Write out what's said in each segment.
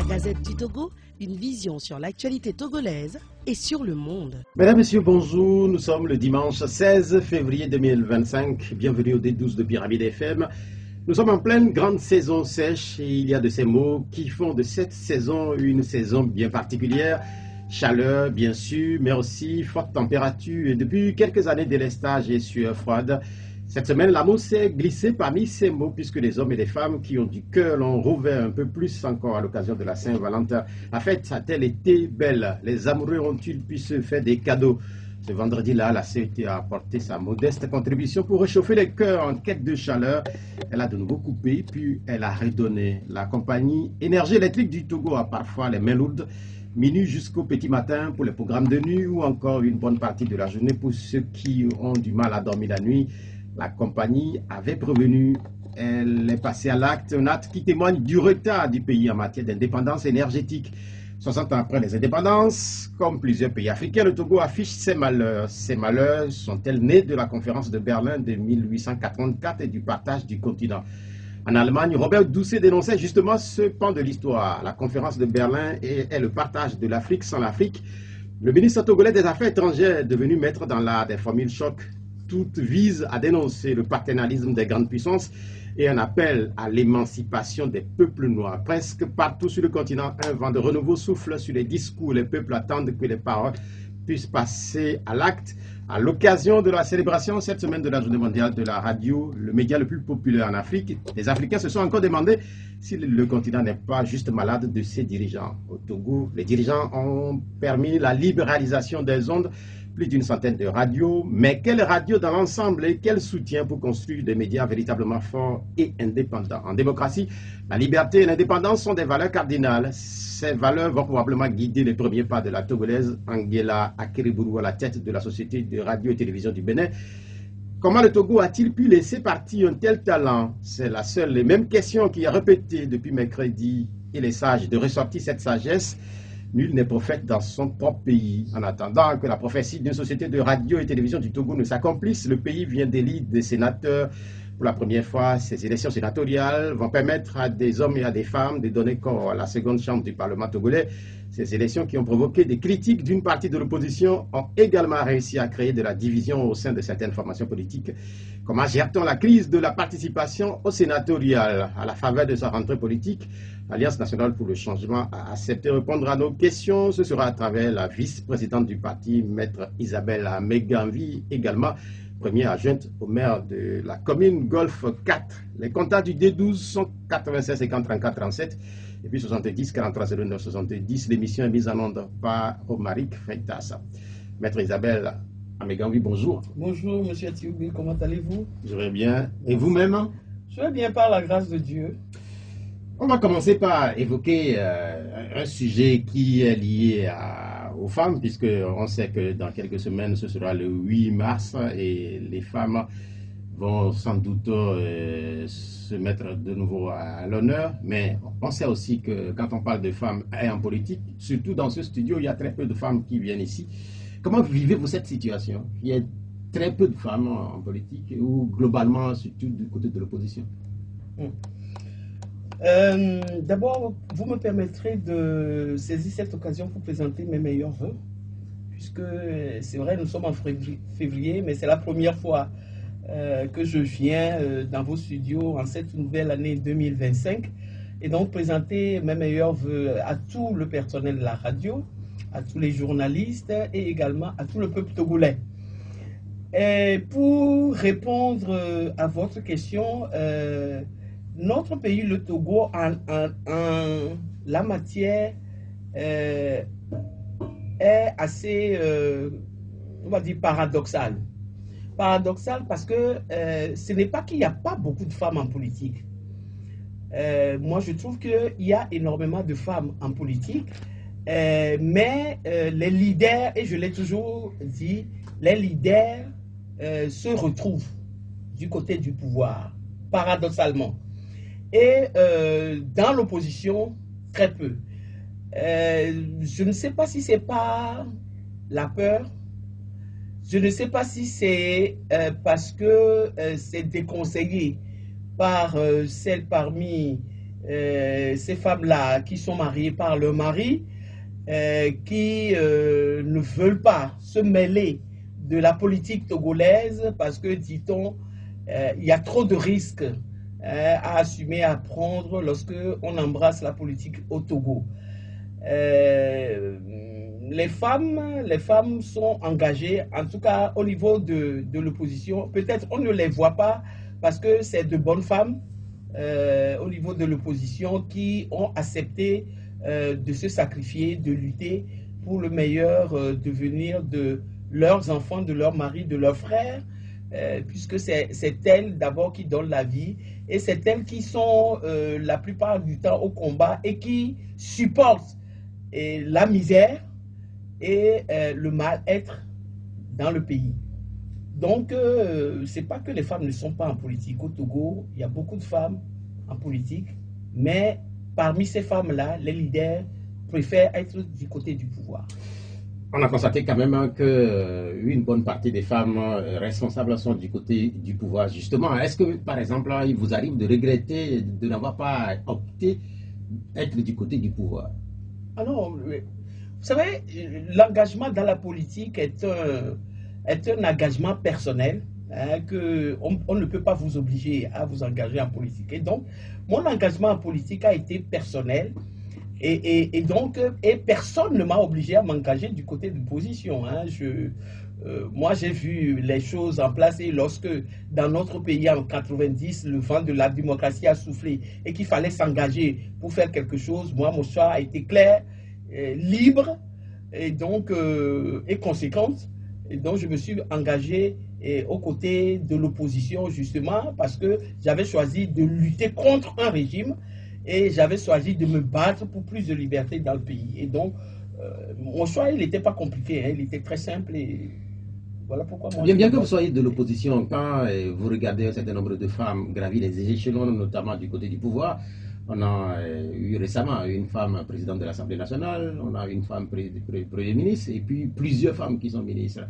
La Gazette du Togo, une vision sur l'actualité togolaise et sur le monde. Mesdames, Messieurs, bonjour. Nous sommes le dimanche 16 février 2025. Bienvenue au D12 de Pyramide FM. Nous sommes en pleine grande saison sèche et il y a de ces mots qui font de cette saison une saison bien particulière. Chaleur, bien sûr, mais aussi forte température et depuis quelques années délestage et sueur froide. Cette semaine, l'amour s'est glissé parmi ces mots puisque les hommes et les femmes qui ont du cœur l'ont rouvert un peu plus encore à l'occasion de la Saint-Valentin. La fête a-t-elle été belle? Les amoureux ont-ils pu se faire des cadeaux? Ce vendredi-là, la CET a apporté sa modeste contribution pour réchauffer les cœurs en quête de chaleur. Elle a de nouveau coupé, puis elle a redonné. La compagnie Énergie électrique du Togo a parfois les mains lourdes. Minuit jusqu'au petit matin pour les programmes de nuit ou encore une bonne partie de la journée pour ceux qui ont du mal à dormir la nuit. La compagnie avait prévenu, elle est passée à l'acte, un acte qui témoigne du retard du pays en matière d'indépendance énergétique. 60 ans après les indépendances, comme plusieurs pays africains, le Togo affiche ses malheurs. Ces malheurs sont-elles nés de la conférence de Berlin de 1884 et du partage du continent? En Allemagne, Robert Doucet dénonçait justement ce pan de l'histoire. La conférence de Berlin est le partage de l'Afrique sans l'Afrique. Le ministre togolais des Affaires étrangères est devenu maître dans l'art des formules choc. Toutes visent à dénoncer le paternalisme des grandes puissances et un appel à l'émancipation des peuples noirs. Presque partout sur le continent, un vent de renouveau souffle sur les discours. Les peuples attendent que les paroles puissent passer à l'acte. À l'occasion de la célébration cette semaine de la Journée mondiale de la radio, le média le plus populaire en Afrique, les Africains se sont encore demandé si le continent n'est pas juste malade de ses dirigeants. Au Togo, les dirigeants ont permis la libéralisation des ondes, plus d'une centaine de radios, mais quelle radio dans l'ensemble et quel soutien pour construire des médias véritablement forts et indépendants? En démocratie, la liberté et l'indépendance sont des valeurs cardinales. Ces valeurs vont probablement guider les premiers pas de la Togolaise Angela Akeriburu à la tête de la Société de radio et télévision du Bénin. Comment le Togo a-t-il pu laisser partir un tel talent? C'est la seule et même question qui est répétée depuis mercredi et les sages de ressortir cette sagesse. Nul n'est prophète dans son propre pays. En attendant que la prophétie d'une société de radio et télévision du Togo ne s'accomplisse, le pays vient d'élire des sénateurs. Pour la première fois, ces élections sénatoriales vont permettre à des hommes et à des femmes de donner corps à la seconde chambre du Parlement togolais. Ces élections qui ont provoqué des critiques d'une partie de l'opposition ont également réussi à créer de la division au sein de certaines formations politiques. Comment gère-t-on la crise de la participation au sénatorial? À la faveur de sa rentrée politique, l'Alliance nationale pour le changement a accepté de répondre à nos questions. Ce sera à travers la vice-présidente du parti, maître Isabelle Ameganvi, également première adjointe au maire de la commune Golfe 4. Les contacts du D12 sont 96 50 34 37 et puis 70 43 09 70. L'émission est mise en onde par Romaric Freitas. Maître Isabelle Ameganvi, bonjour. Bonjour, monsieur Atioubi, comment allez-vous? Je vais bien. Et vous-même? Je vais bien par la grâce de Dieu. On va commencer par évoquer un sujet qui est lié aux femmes, puisqu'on sait que dans quelques semaines, ce sera le 8 mars et les femmes vont sans doute se mettre de nouveau à l'honneur. Mais on sait aussi que quand on parle de femmes et en politique, surtout dans ce studio, il y a très peu de femmes qui viennent ici. Comment vivez-vous cette situation? Il y a très peu de femmes en politique ou globalement, surtout du côté de l'opposition. D'abord, vous me permettrez de saisir cette occasion pour présenter mes meilleurs vœux, puisque c'est vrai, nous sommes en février, mais c'est la première fois que je viens dans vos studios en cette nouvelle année 2025, et donc présenter mes meilleurs vœux à tout le personnel de la radio, à tous les journalistes et également à tout le peuple togolais. Et pour répondre à votre question, notre pays, le Togo, en la matière est assez, on va dire, paradoxal. Paradoxal parce que ce n'est pas qu'il n'y a pas beaucoup de femmes en politique. Moi, je trouve qu'il y a énormément de femmes en politique, mais les leaders, et je l'ai toujours dit, les leaders se retrouvent du côté du pouvoir, paradoxalement. Et dans l'opposition, très peu. Je ne sais pas si c'est pas la peur, je ne sais pas si c'est parce que c'est déconseillé par celles parmi ces femmes-là qui sont mariées par leur mari, qui ne veulent pas se mêler de la politique togolaise parce que, dit-on, il y a trop de risques à assumer, à prendre lorsque on embrasse la politique au Togo. Les femmes sont engagées, en tout cas au niveau de l'opposition. Peut-être on ne les voit pas parce que c'est de bonnes femmes au niveau de l'opposition qui ont accepté de se sacrifier, de lutter pour le meilleur devenir de leurs enfants, de leurs maris, de leurs frères, puisque c'est elles d'abord qui donnent la vie et c'est elles qui sont la plupart du temps au combat et qui supportent la misère et le mal-être dans le pays. Donc, c'est pas que les femmes ne sont pas en politique. Au Togo, il y a beaucoup de femmes en politique, mais parmi ces femmes-là, les leaders préfèrent être du côté du pouvoir. On a constaté quand même qu'une bonne partie des femmes responsables sont du côté du pouvoir. Justement, est-ce que, par exemple, il vous arrive de regretter de n'avoir pas opté être du côté du pouvoir? Ah non, vous savez, l'engagement dans la politique est un engagement personnel, hein, on ne peut pas vous obliger à vous engager en politique. Et donc, mon engagement en politique a été personnel. Et donc, personne ne m'a obligé à m'engager du côté de l'opposition. Hein. Moi, j'ai vu les choses en place et lorsque, dans notre pays, en 90, le vent de la démocratie a soufflé et qu'il fallait s'engager pour faire quelque chose, moi, mon choix a été clair, libre et donc et conséquente. Et donc, je me suis engagé aux côtés de l'opposition, justement, parce que j'avais choisi de lutter contre un régime et j'avais choisi de me battre pour plus de liberté dans le pays. Et donc, mon choix, il n'était pas compliqué, hein, il était très simple. Et voilà pourquoi moi... Bien que vous soyez de l'opposition, quand vous regardez un certain nombre de femmes gravir les échelons, notamment du côté du pouvoir, on a eu récemment une femme présidente de l'Assemblée nationale, on a une femme Premier ministre, et puis plusieurs femmes qui sont ministres.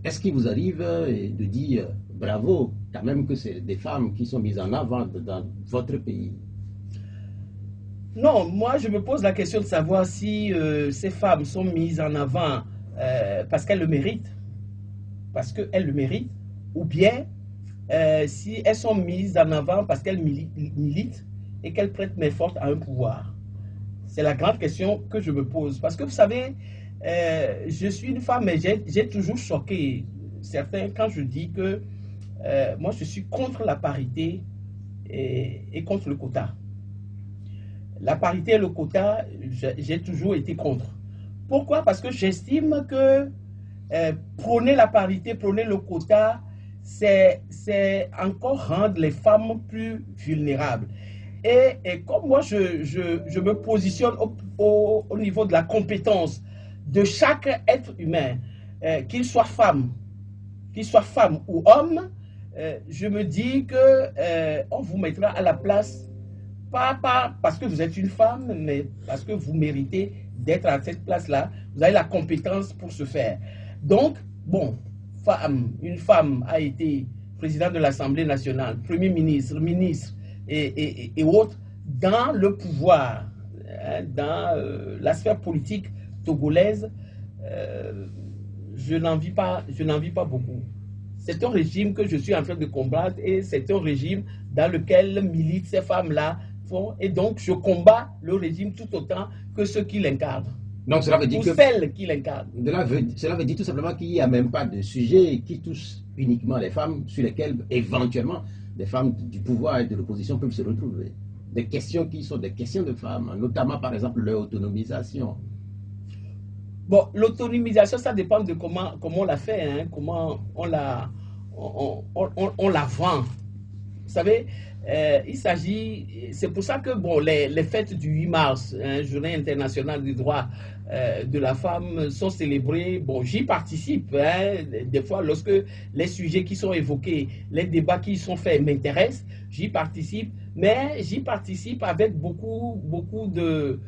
Est-ce qu'il vous arrive de dire bravo, quand même que c'est des femmes qui sont mises en avant dans votre pays? Non, moi je me pose la question de savoir si ces femmes sont mises en avant parce qu'elles le méritent, ou bien si elles sont mises en avant parce qu'elles militent et qu'elles prêtent main forte à un pouvoir. C'est la grande question que je me pose. Parce que vous savez, je suis une femme, mais j'ai toujours choqué certains quand je dis que moi je suis contre la parité et contre le quota. La parité et le quota, j'ai toujours été contre. Pourquoi? Parce que j'estime que prôner la parité, prôner le quota, c'est encore rendre les femmes plus vulnérables. Et comme moi, je me positionne au niveau de la compétence de chaque être humain, qu'il soit femme ou homme, je me dis que on vous mettra à la place, pas parce que vous êtes une femme, mais parce que vous méritez d'être à cette place-là. Vous avez la compétence pour ce faire. Donc, bon, une femme a été présidente de l'Assemblée nationale, Premier ministre, ministre et autres, dans le pouvoir, hein, dans la sphère politique togolaise, je n'en vis pas beaucoup. C'est un régime que je suis en train de combattre et c'est un régime dans lequel militent ces femmes-là. Et donc, je combats le régime tout autant que ceux qui l'incarnent. Donc, cela veut dire que celles qui l'incarnent. Cela veut dire tout simplement qu'il n'y a même pas de sujet qui touche uniquement les femmes, sur lesquels éventuellement des femmes du pouvoir et de l'opposition peuvent se retrouver. Des questions qui sont des questions de femmes, notamment par exemple leur autonomisation. Bon, l'autonomisation, ça dépend de comment on l'a fait, hein, comment on la vend. Vous savez, il s'agit, c'est pour ça que bon, les fêtes du 8 mars, hein, Journée internationale des droits de la femme, sont célébrées. Bon, j'y participe, hein, des fois lorsque les sujets qui sont évoqués, les débats qui sont faits m'intéressent, j'y participe, mais j'y participe avec beaucoup de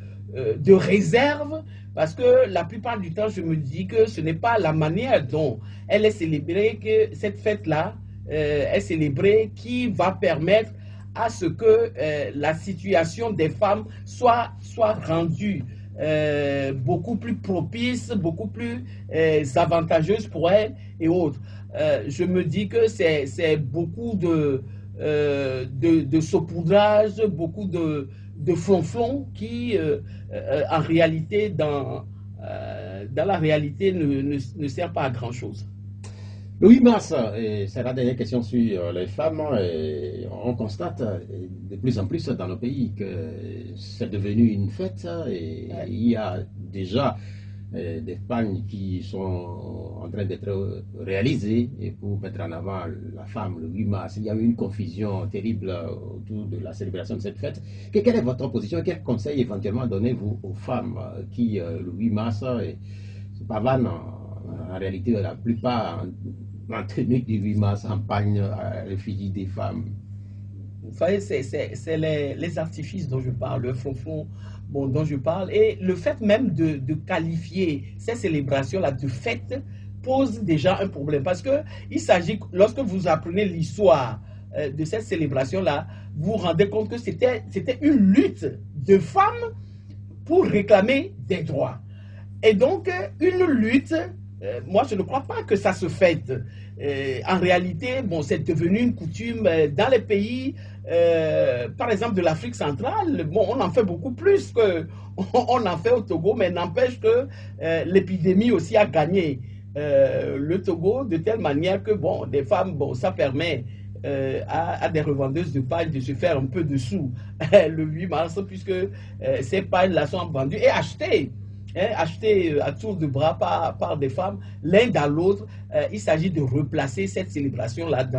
réserve, parce que la plupart du temps, je me dis que ce n'est pas la manière dont elle est célébrée, que cette fête-là est célébrée, qui va permettre à ce que la situation des femmes soit rendue beaucoup plus propice, beaucoup plus avantageuse pour elles et autres. Je me dis que c'est beaucoup de saupoudrage, beaucoup de flonflon qui, en réalité, dans la réalité, ne sert pas à grand-chose. Le 8 mars, et c'est la dernière question sur les femmes, et on constate de plus en plus dans nos pays que c'est devenu une fête et il y a déjà des campagnes qui sont en train d'être réalisées et pour mettre en avant la femme le 8 mars. Il y a eu une confusion terrible autour de la célébration de cette fête. Quelle est votre position et quels conseils éventuellement donnez-vous aux femmes qui, le 8 mars, c'est pas van, en réalité, la plupart en tenue du 8 mars campagne à l'effigie des femmes. Vous savez, c'est les artifices dont je parle, le flonflon dont je parle, et le fait même de qualifier ces célébrations-là de fête pose déjà un problème. Parce que il s'agit, lorsque vous apprenez l'histoire de cette célébration-là, vous vous rendez compte que c'était une lutte de femmes pour réclamer des droits. Et donc, une lutte, moi je ne crois pas que ça se fête. En réalité, bon, c'est devenu une coutume dans les pays, par exemple de l'Afrique centrale. Bon, on en fait beaucoup plus qu'on en fait au Togo, mais n'empêche que l'épidémie aussi a gagné le Togo de telle manière que, bon, des femmes, bon, ça permet à des revendeuses de pailles de se faire un peu de sous le 8 mars, puisque ces pailles-là sont vendues et achetées. Acheté à tour de bras par des femmes, l'un dans l'autre. Il s'agit de replacer cette célébration-là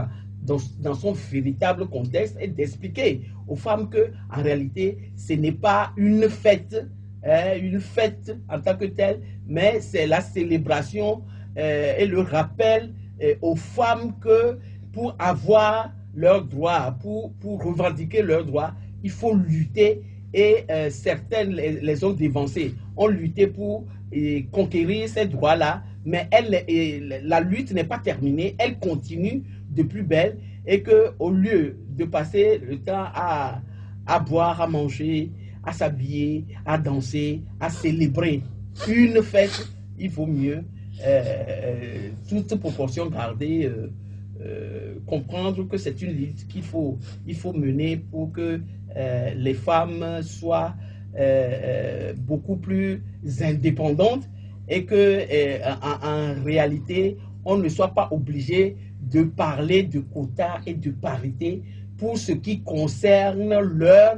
dans son véritable contexte et d'expliquer aux femmes que, en réalité, ce n'est pas une fête en tant que telle, mais c'est la célébration et le rappel aux femmes que pour avoir leurs droits, pour revendiquer leurs droits, il faut lutter. Et certaines, les autres dévancées, ont lutté pour conquérir ces droits-là, mais la lutte n'est pas terminée, elle continue de plus belle, et qu'au lieu de passer le temps à boire, à manger, à s'habiller, à danser, à célébrer une fête, il vaut mieux, toute proportion gardée, comprendre que c'est une lutte qu'il faut mener pour que les femmes soient beaucoup plus indépendantes et que en réalité on ne soit pas obligé de parler de quotas et de parité pour ce qui concerne leur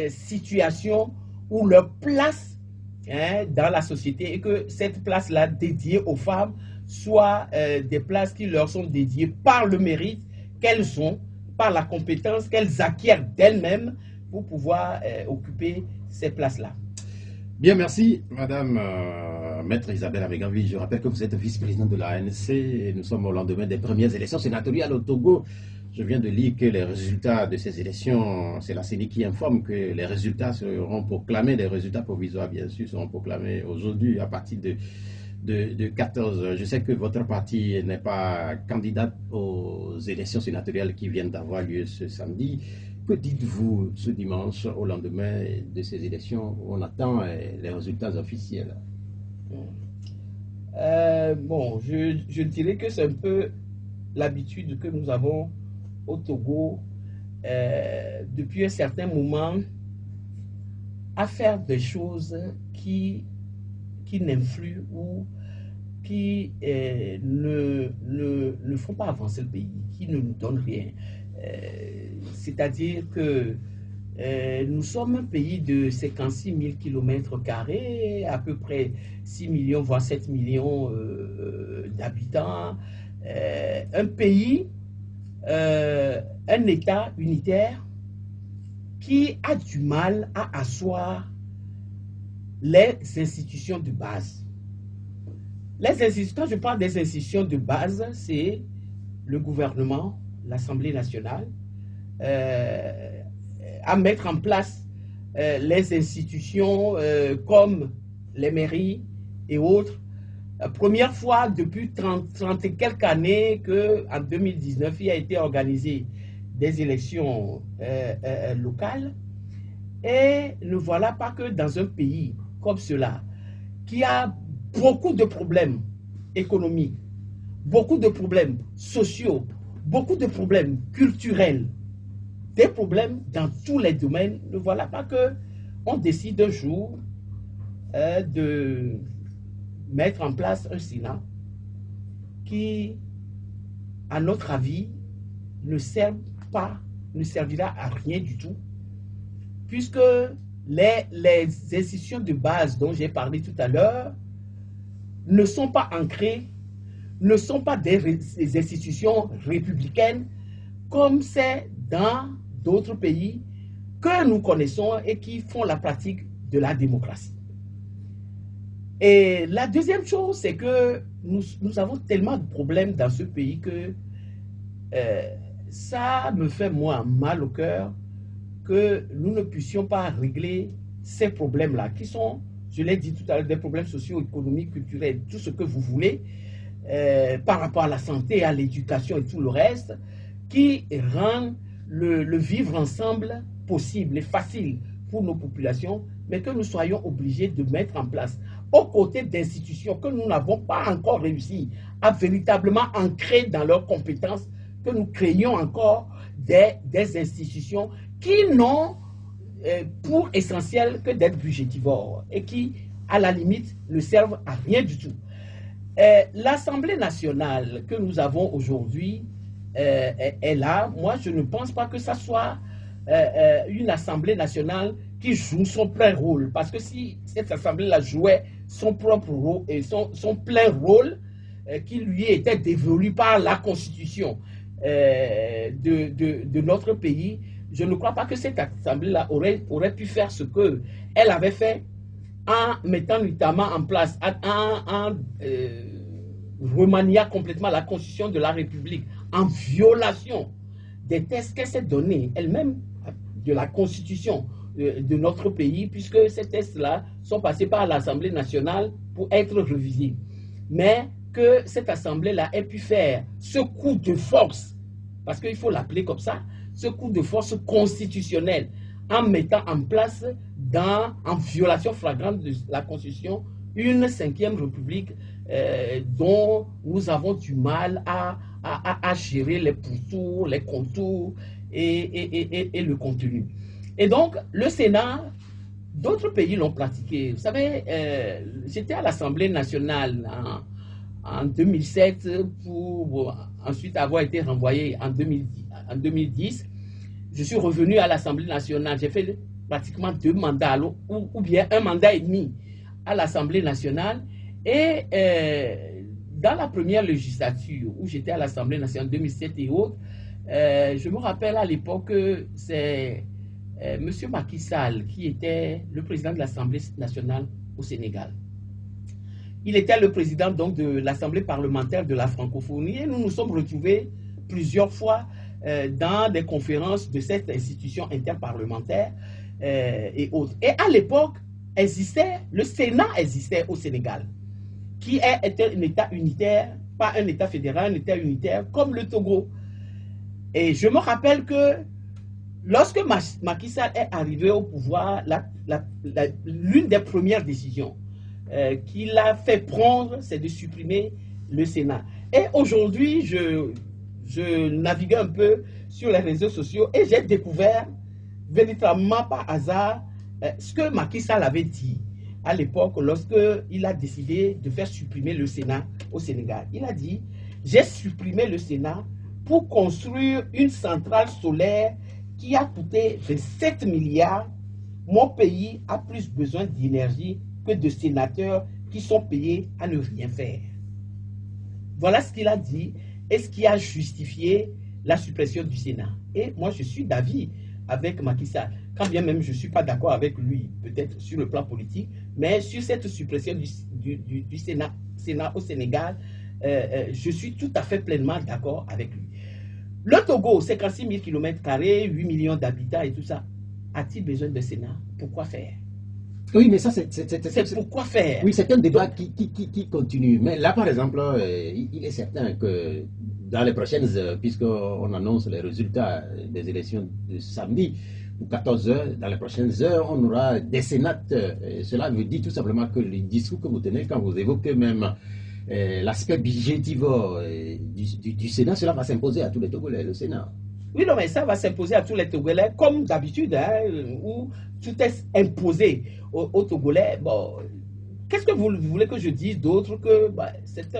situation ou leur place dans la société, et que cette place-là dédiée aux femmes soit des places qui leur sont dédiées par le mérite qu'elles ont, par la compétence qu'elles acquièrent d'elles-mêmes pour pouvoir occuper ces places-là. Bien, merci, Madame Maître Isabelle Amegavi. Je rappelle que vous êtes vice-présidente de l'ANC et nous sommes au lendemain des premières élections sénatoriales au Togo. Je viens de lire que les résultats de ces élections, c'est la CENI qui informe que les résultats seront proclamés, les résultats provisoires bien sûr seront proclamés aujourd'hui à partir de 14. Je sais que votre parti n'est pas candidat aux élections sénatoriales qui viennent d'avoir lieu ce samedi. Que dites-vous ce dimanche au lendemain de ces élections où on attend les résultats officiels? Bon, je dirais que c'est un peu l'habitude que nous avons au Togo depuis un certain moment à faire des choses qui n'influent ou qui ne font pas avancer le pays, qui ne nous donnent rien. C'est-à-dire que nous sommes un pays de 56 000 km², à peu près 6 millions, voire 7 millions d'habitants. Un pays, un État unitaire qui a du mal à asseoir les institutions de base. Quand je parle des institutions de base, c'est le gouvernement, l'Assemblée nationale, à mettre en place les institutions comme les mairies et autres. Première fois depuis 30 et quelques années qu'en 2019, il a été organisé des élections locales. Et ne voilà pas que dans un pays comme cela, qui a beaucoup de problèmes économiques, beaucoup de problèmes sociaux, beaucoup de problèmes culturels, des problèmes dans tous les domaines, ne voilà pas que on décide un jour de mettre en place un Sénat qui, à notre avis, ne servira à rien du tout, puisque les institutions de base dont j'ai parlé tout à l'heure ne sont pas ancrées, ne sont pas des institutions républicaines comme c'est dans d'autres pays que nous connaissons et qui font la pratique de la démocratie. Et la deuxième chose, c'est que nous avons tellement de problèmes dans ce pays que ça me fait, moi, mal au cœur que nous ne puissions pas régler ces problèmes-là, qui sont, je l'ai dit tout à l'heure, des problèmes socio-économiques, culturels, tout ce que vous voulez, par rapport à la santé, à l'éducation et tout le reste, qui rend le vivre ensemble possible et facile pour nos populations, mais que nous soyons obligés de mettre en place, aux côtés d'institutions que nous n'avons pas encore réussi à véritablement ancrer dans leurs compétences, que nous créions encore des institutions qui n'ont pour essentiel que d'être budgétivores et qui, à la limite, ne servent à rien du tout. L'Assemblée nationale que nous avons aujourd'hui est là. Moi, je ne pense pas que ça soit une Assemblée nationale qui joue son plein rôle. Parce que si cette Assemblée-là jouait son propre rôle et son plein rôle qui lui était dévolu par la Constitution de notre pays, je ne crois pas que cette Assemblée-là aurait pu faire ce qu'elle avait fait en mettant notamment en place, en remaniant complètement la Constitution de la République, en violation des textes qu'elle s'est donnés elle-même de la Constitution de notre pays, puisque ces textes-là sont passés par l'Assemblée nationale pour être révisés. Mais que cette Assemblée-là ait pu faire ce coup de force, parce qu'il faut l'appeler comme ça, ce coup de force constitutionnel, en mettant en place, en violation flagrante de la Constitution, une 5e République dont nous avons du mal à gérer les pourtours, les contours et le contenu. Et donc, le Sénat, d'autres pays l'ont pratiqué. Vous savez, j'étais à l'Assemblée nationale en 2007 pour ensuite avoir été renvoyé en 2010. Je suis revenu à l'Assemblée nationale. J'ai fait pratiquement 2 mandats, ou bien 1 mandat et demi à l'Assemblée nationale. Et dans la première législature où j'étais à l'Assemblée nationale en 2007 et autres, je me rappelle à l'époque que c'est M. Macky Sall qui était le président de l'Assemblée nationale au Sénégal. Il était le président donc de l'Assemblée parlementaire de la francophonie et nous nous sommes retrouvés plusieurs fois dans des conférences de cette institution interparlementaire et autres. Et à l'époque, le Sénat existait au Sénégal, qui était un État unitaire, pas un État fédéral, un État unitaire comme le Togo. Et je me rappelle que lorsque Macky Sall est arrivé au pouvoir, l'une des premières décisions qu'il a fait prendre, c'est de supprimer le Sénat. Et aujourd'hui, je naviguais un peu sur les réseaux sociaux et j'ai découvert, véritablement par hasard, ce que Macky Sall avait dit à l'époque lorsqu'il a décidé de faire supprimer le Sénat au Sénégal. Il a dit, j'ai supprimé le Sénat pour construire une centrale solaire qui a coûté 27 milliards. Mon pays a plus besoin d'énergie que de sénateurs qui sont payés à ne rien faire. Voilà ce qu'il a dit et ce qui a justifié la suppression du Sénat. Et moi, je suis d'avis avec Macky Sall, quand bien même je ne suis pas d'accord avec lui, peut-être sur le plan politique, mais sur cette suppression du Sénat au Sénégal, je suis tout à fait pleinement d'accord avec lui. Le Togo, 56 000 km², 8 millions d'habitants et tout ça, a-t-il besoin de Sénat? Pourquoi faire? Oui, mais ça, c'est pourquoi faire. Oui, c'est un débat qui continue. Mais là, par exemple, il est certain que dans les prochaines heures, puisqu'on annonce les résultats des élections de samedi, ou 14 heures, dans les prochaines heures, on aura des sénateurs. Et cela veut dire tout simplement que le discours que vous tenez, quand vous évoquez même l'aspect budgétivore du Sénat, cela va s'imposer à tous les Togolais, le Sénat. Oui, non, mais ça va s'imposer à tous les Togolais, comme d'habitude, hein, où tout est imposé aux Togolais. Bon, qu'est-ce que vous voulez que je dise d'autre que c'est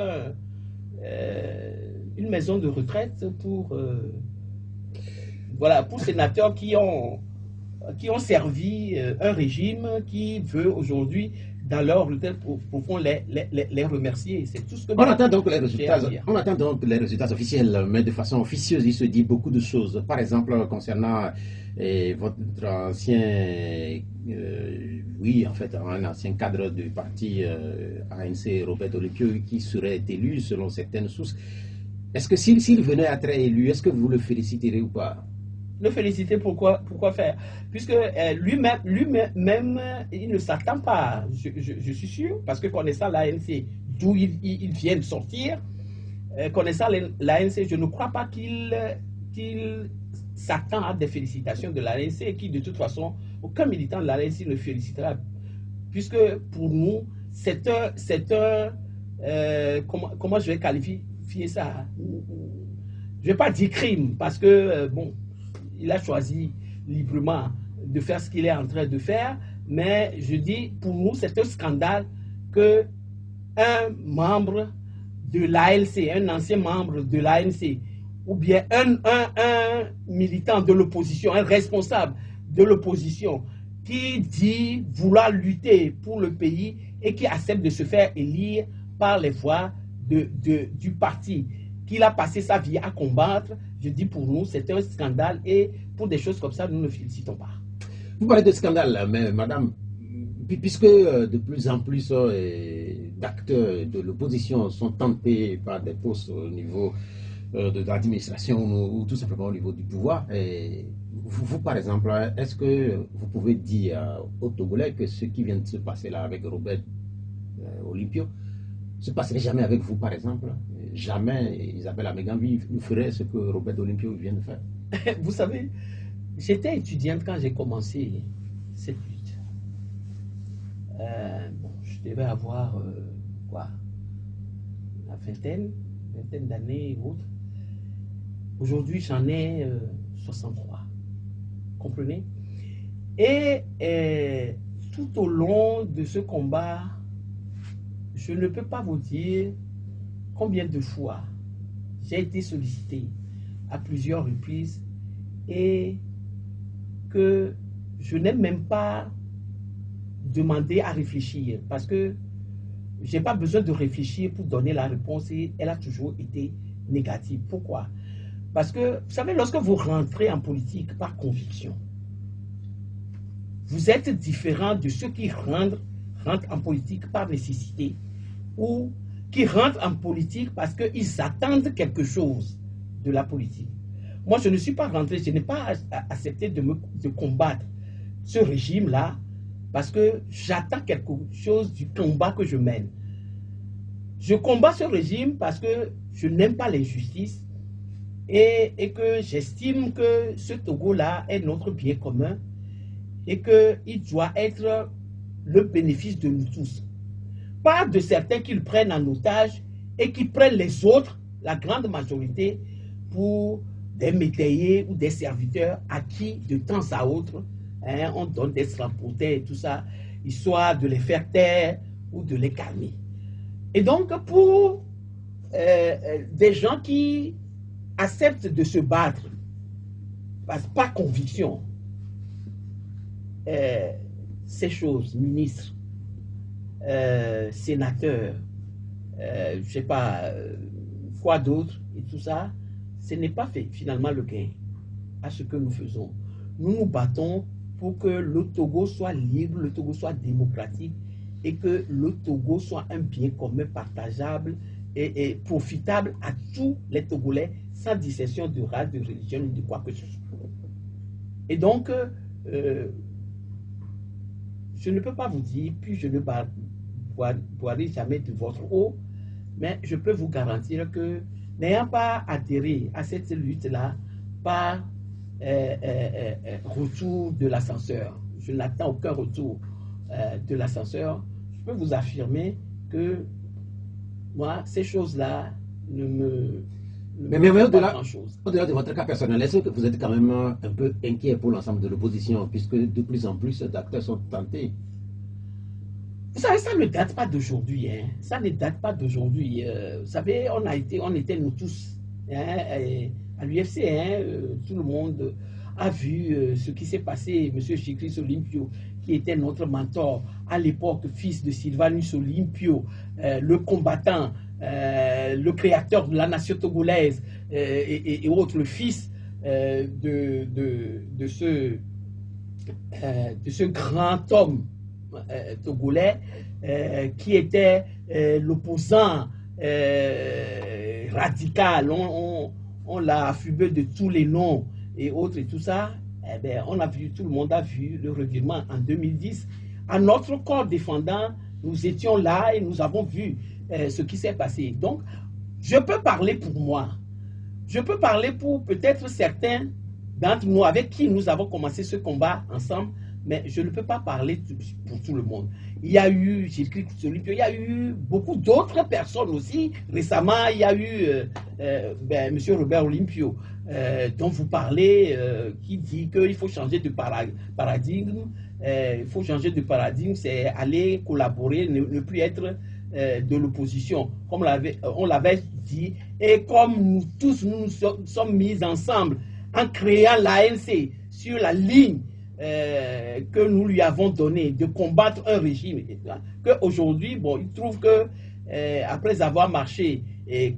une maison de retraite pour, voilà, pour sénateurs qui ont servi un régime qui veut aujourd'hui, dans leur retraite, pour fond, les remercier. C'est tout ce que on attend donc les résultats officiels, mais de façon officieuse, il se dit beaucoup de choses. Par exemple, concernant votre ancien, oui, en fait, un ancien cadre du parti ANC, Robert Olympio, qui serait élu selon certaines sources. Est-ce que s'il venait à être élu, est-ce que vous le féliciterez ou pas? Le féliciter, pourquoi faire? Puisque lui-même, il ne s'attend pas, je suis sûr, parce que connaissant l'ANC, d'où il vient de sortir, connaissant l'ANC, je ne crois pas qu'il s'attend à des félicitations de l'ANC et qui, de toute façon, aucun militant de l'ANC ne félicitera. Puisque pour nous, c'est un comment je vais qualifier ça? Je ne vais pas dire crime, parce que, bon, il a choisi librement de faire ce qu'il est en train de faire, mais je dis, pour nous, c'est un scandale que un membre de l'ALC, un ancien membre de l'ANC, ou bien un militant de l'opposition, un responsable de l'opposition, qui dit vouloir lutter pour le pays et qui accepte de se faire élire par les voix du parti, qu'il a passé sa vie à combattre. Je dis, pour nous, c'est un scandale et pour des choses comme ça, nous ne félicitons pas. Vous parlez de scandale, mais madame, puisque de plus en plus d'acteurs de l'opposition sont tentés par des postes au niveau de l'administration ou tout simplement au niveau du pouvoir, et vous, par exemple, est-ce que vous pouvez dire aux Togolais que ce qui vient de se passer là avec Robert Olympio se passerait jamais avec vous, par exemple? Jamais Isabelle Amégambi nous ferait ce que Robert Olympio vient de faire. Vous savez, j'étais étudiante quand j'ai commencé cette lutte. Bon, je devais avoir la vingtaine d'années ou autres. Aujourd'hui, j'en ai 63. Comprenez? Et tout au long de ce combat, je ne peux pas vous dire combien de fois j'ai été sollicité à plusieurs reprises et que je n'ai même pas demandé à réfléchir parce que je n'ai pas besoin de réfléchir pour donner la réponse et elle a toujours été négative. Pourquoi? Parce que, vous savez, lorsque vous rentrez en politique par conviction, vous êtes différent de ceux qui rentrent en politique par nécessité ou qui rentrent en politique parce qu'ils attendent quelque chose de la politique. Moi, je ne suis pas rentré, je n'ai pas accepté de combattre ce régime-là parce que j'attends quelque chose du combat que je mène. Je combats ce régime parce que je n'aime pas l'injustice et que j'estime que ce Togo-là est notre bien commun et qu'il doit être le bénéfice de nous tous. Pas de certains qui le prennent en otage et qui prennent les autres, la grande majorité, pour des métayers ou des serviteurs à qui, de temps à autre, on donne des transporteurs et tout ça, histoire de les faire taire ou de les calmer. Et donc, pour des gens qui acceptent de se battre par conviction, ces choses, ministres, sénateurs, je ne sais pas, quoi d'autre, et tout ça, ce n'est pas fait finalement le gain à ce que nous faisons. Nous nous battons pour que le Togo soit libre, le Togo soit démocratique et que le Togo soit un bien commun partageable et profitable à tous les Togolais sans distinction de race, de religion ou de quoi que ce soit. Et donc, je ne peux pas vous dire, puis je ne boirai jamais de votre eau, mais je peux vous garantir que n'ayant pas adhéré à cette lutte-là, par retour de l'ascenseur, je n'attends aucun retour de l'ascenseur, je peux vous affirmer que moi, ces choses-là ne me... Mais au-delà de votre cas personnel, est-ce que vous êtes quand même un peu inquiet pour l'ensemble de l'opposition, puisque de plus en plus d'acteurs sont tentés? Vous savez, ça ne date pas d'aujourd'hui. Hein. Ça ne date pas d'aujourd'hui. Vous savez, on était nous tous à l'UFC. Tout le monde a vu ce qui s'est passé. M. Chikris Olympio, qui était notre mentor à l'époque, fils de Sylvanus Olympio, le combattant, le créateur de la nation togolaise et autres, le fils de ce grand homme togolais qui était l'opposant radical. On l'a affubé de tous les noms et autres et tout ça. Eh bien, tout le monde a vu le revirement en 2010. À notre corps défendant, nous étions là et nous avons vu ce qui s'est passé. Donc, je peux parler pour moi. Je peux parler pour peut-être certains d'entre nous avec qui nous avons commencé ce combat ensemble, mais je ne peux pas parler pour tout le monde. Il y a eu Gilles Olympio, il y a eu beaucoup d'autres personnes aussi. Récemment, il y a eu M. Robert Olympio, dont vous parlez, qui dit qu'il faut changer de paradigme. Il faut changer de paradigme, c'est aller collaborer, ne plus être de l'opposition, comme on l'avait dit. Et comme nous tous, nous sommes mis ensemble en créant l'ANC sur la ligne que nous lui avons donné de combattre un régime, qu'aujourd'hui, bon, il trouve que après avoir marché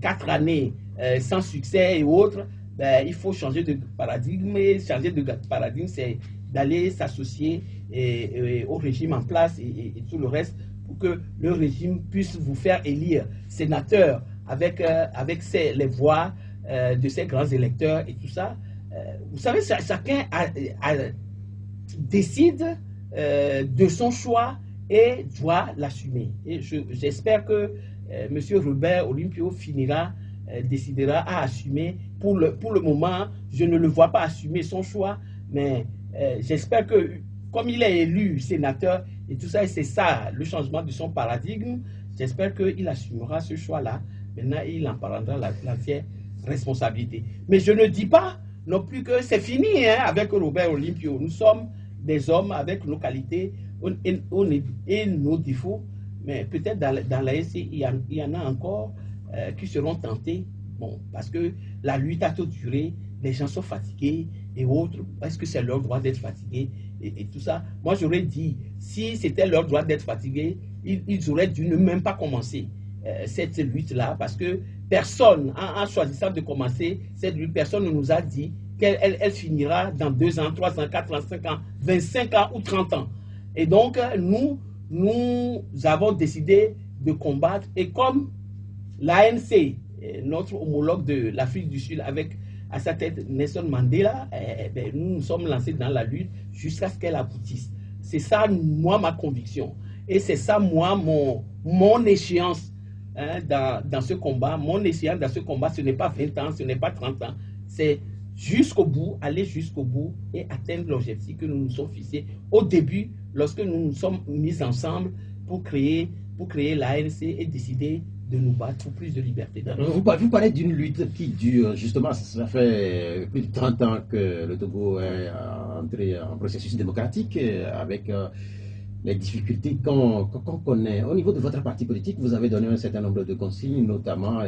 4 années sans succès et autres, ben, il faut changer de paradigme. Et changer de paradigme, c'est d'aller s'associer au régime en place et tout le reste pour que le régime puisse vous faire élire sénateur avec les voix de ces grands électeurs et tout ça. Vous savez, chacun décide de son choix et doit l'assumer. Et j'espère que M. Robert Olympio décidera à assumer. Pour le moment, je ne le vois pas assumer son choix, mais j'espère que, comme il est élu sénateur et tout ça, et c'est ça le changement de son paradigme, j'espère qu'il assumera ce choix-là. Maintenant, il en prendra l'entière responsabilité. Mais je ne dis pas non plus que c'est fini avec Robert Olympio. Nous sommes des hommes avec nos qualités et nos défauts, mais peut-être dans la SC, il y en a encore qui seront tentés, bon, parce que la lutte a tout duré, les gens sont fatigués et autres. Est-ce que c'est leur droit d'être fatigués et tout ça? Moi, j'aurais dit, si c'était leur droit d'être fatigués, ils auraient dû ne même pas commencer cette lutte-là, parce que personne, en choisissant de commencer cette lutte, personne ne nous a dit qu'elle finira dans 2 ans, 3 ans, 4 ans, 5 ans, 25 ans ou 30 ans. Et donc, nous avons décidé de combattre. Et comme l'ANC, notre homologue de l'Afrique du Sud, avec à sa tête Nelson Mandela, nous nous sommes lancés dans la lutte jusqu'à ce qu'elle aboutisse. C'est ça, moi, ma conviction. Et c'est ça, moi, mon échéance dans ce combat. Mon échéance dans ce combat, ce n'est pas 20 ans, ce n'est pas 30 ans. C'est jusqu'au bout, aller jusqu'au bout et atteindre l'objectif que nous nous sommes fixés au début, lorsque nous nous sommes mis ensemble pour créer l'ANC et décider de nous battre pour plus de liberté. Vous parlez d'une lutte qui dure, justement, ça fait plus de 30 ans que le Togo est entré en processus démocratique avec les difficultés qu'on connaît. Au niveau de votre parti politique, vous avez donné un certain nombre de consignes, notamment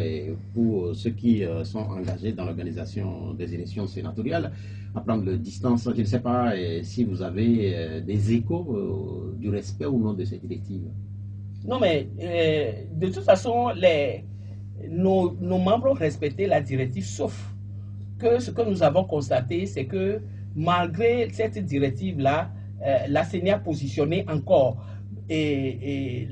pour ceux qui sont engagés dans l'organisation des élections sénatoriales, à prendre le distance. Je ne sais pas si vous avez des échos du respect ou non de cette directive. Non, mais de toute façon, nos membres ont respecté la directive, sauf que ce que nous avons constaté, c'est que malgré cette directive-là, la CENI a positionné encore des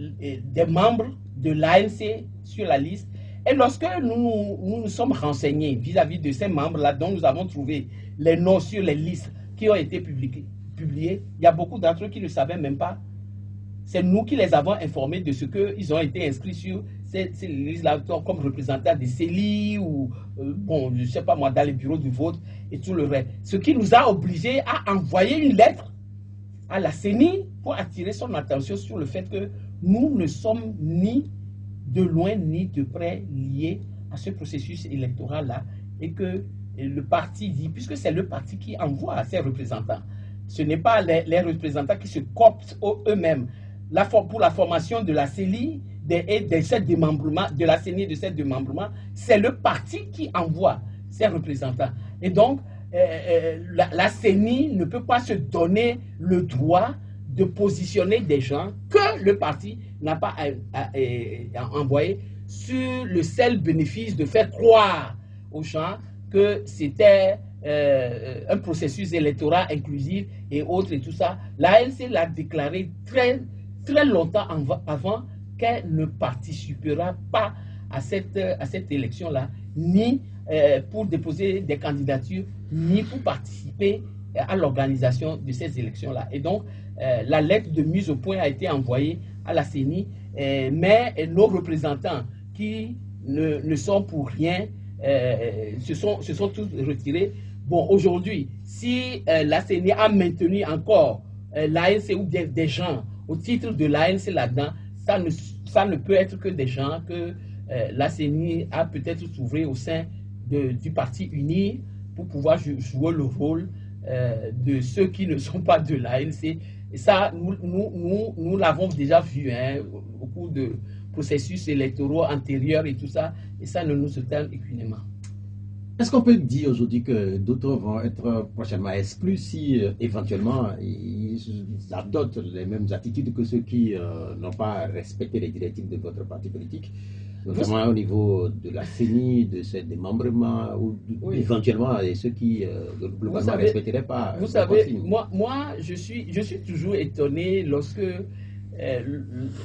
membres de l'ANC sur la liste. Et lorsque nous nous sommes renseignés vis-à-vis de ces membres-là, dont nous avons trouvé les noms sur les listes qui ont été publiées, il y a beaucoup d'entre eux qui ne savaient même pas c'est nous qui les avons informés de ce qu'ils ont été inscrits sur ces listes-là comme représentants des CELI ou, bon, je ne sais pas moi, dans les bureaux de vote et tout le reste. Ce qui nous a obligés à envoyer une lettre à la CENI pour attirer son attention sur le fait que nous ne sommes ni de loin ni de près liés à ce processus électoral-là et que le parti dit, puisque c'est le parti qui envoie ses représentants, ce n'est pas les représentants qui se cooptent eux-mêmes. Pour la formation de la CELI et de ces démembrements, de la CENI et de ces démembrements, c'est le parti qui envoie ses représentants. Et donc, la CENI ne peut pas se donner le droit de positionner des gens que le parti n'a pas envoyé sur le seul bénéfice de faire croire aux gens que c'était un processus électoral inclusif et autres et tout ça. L'ANC l'a déclaré très longtemps avant qu'elle ne participera pas à cette élection-là, ni pour déposer des candidatures, ni pour participer à l'organisation de ces élections-là. Et donc, la lettre de mise au point a été envoyée à la CENI, mais nos représentants qui ne sont pour rien se sont tous retirés. Bon, aujourd'hui, si la CENI a maintenu encore l'ANC ou des gens au titre de l'ANC là-dedans, ça ne peut être que des gens que la CENI a peut-être trouvé au sein du parti uni pour pouvoir jouer le rôle de ceux qui ne sont pas de l'ANC. Et ça, nous l'avons déjà vu au cours de processus électoraux antérieurs et tout ça, et ça ne nous étonne aucunement. Est-ce qu'on peut dire aujourd'hui que d'autres vont être prochainement exclus si éventuellement ils adoptent les mêmes attitudes que ceux qui n'ont pas respecté les directives de votre parti politique, notamment au niveau de la CENI, de ces démembrements, ou éventuellement ceux qui globalement ne respecteraient pas. Vous savez, moi je suis toujours étonné lorsque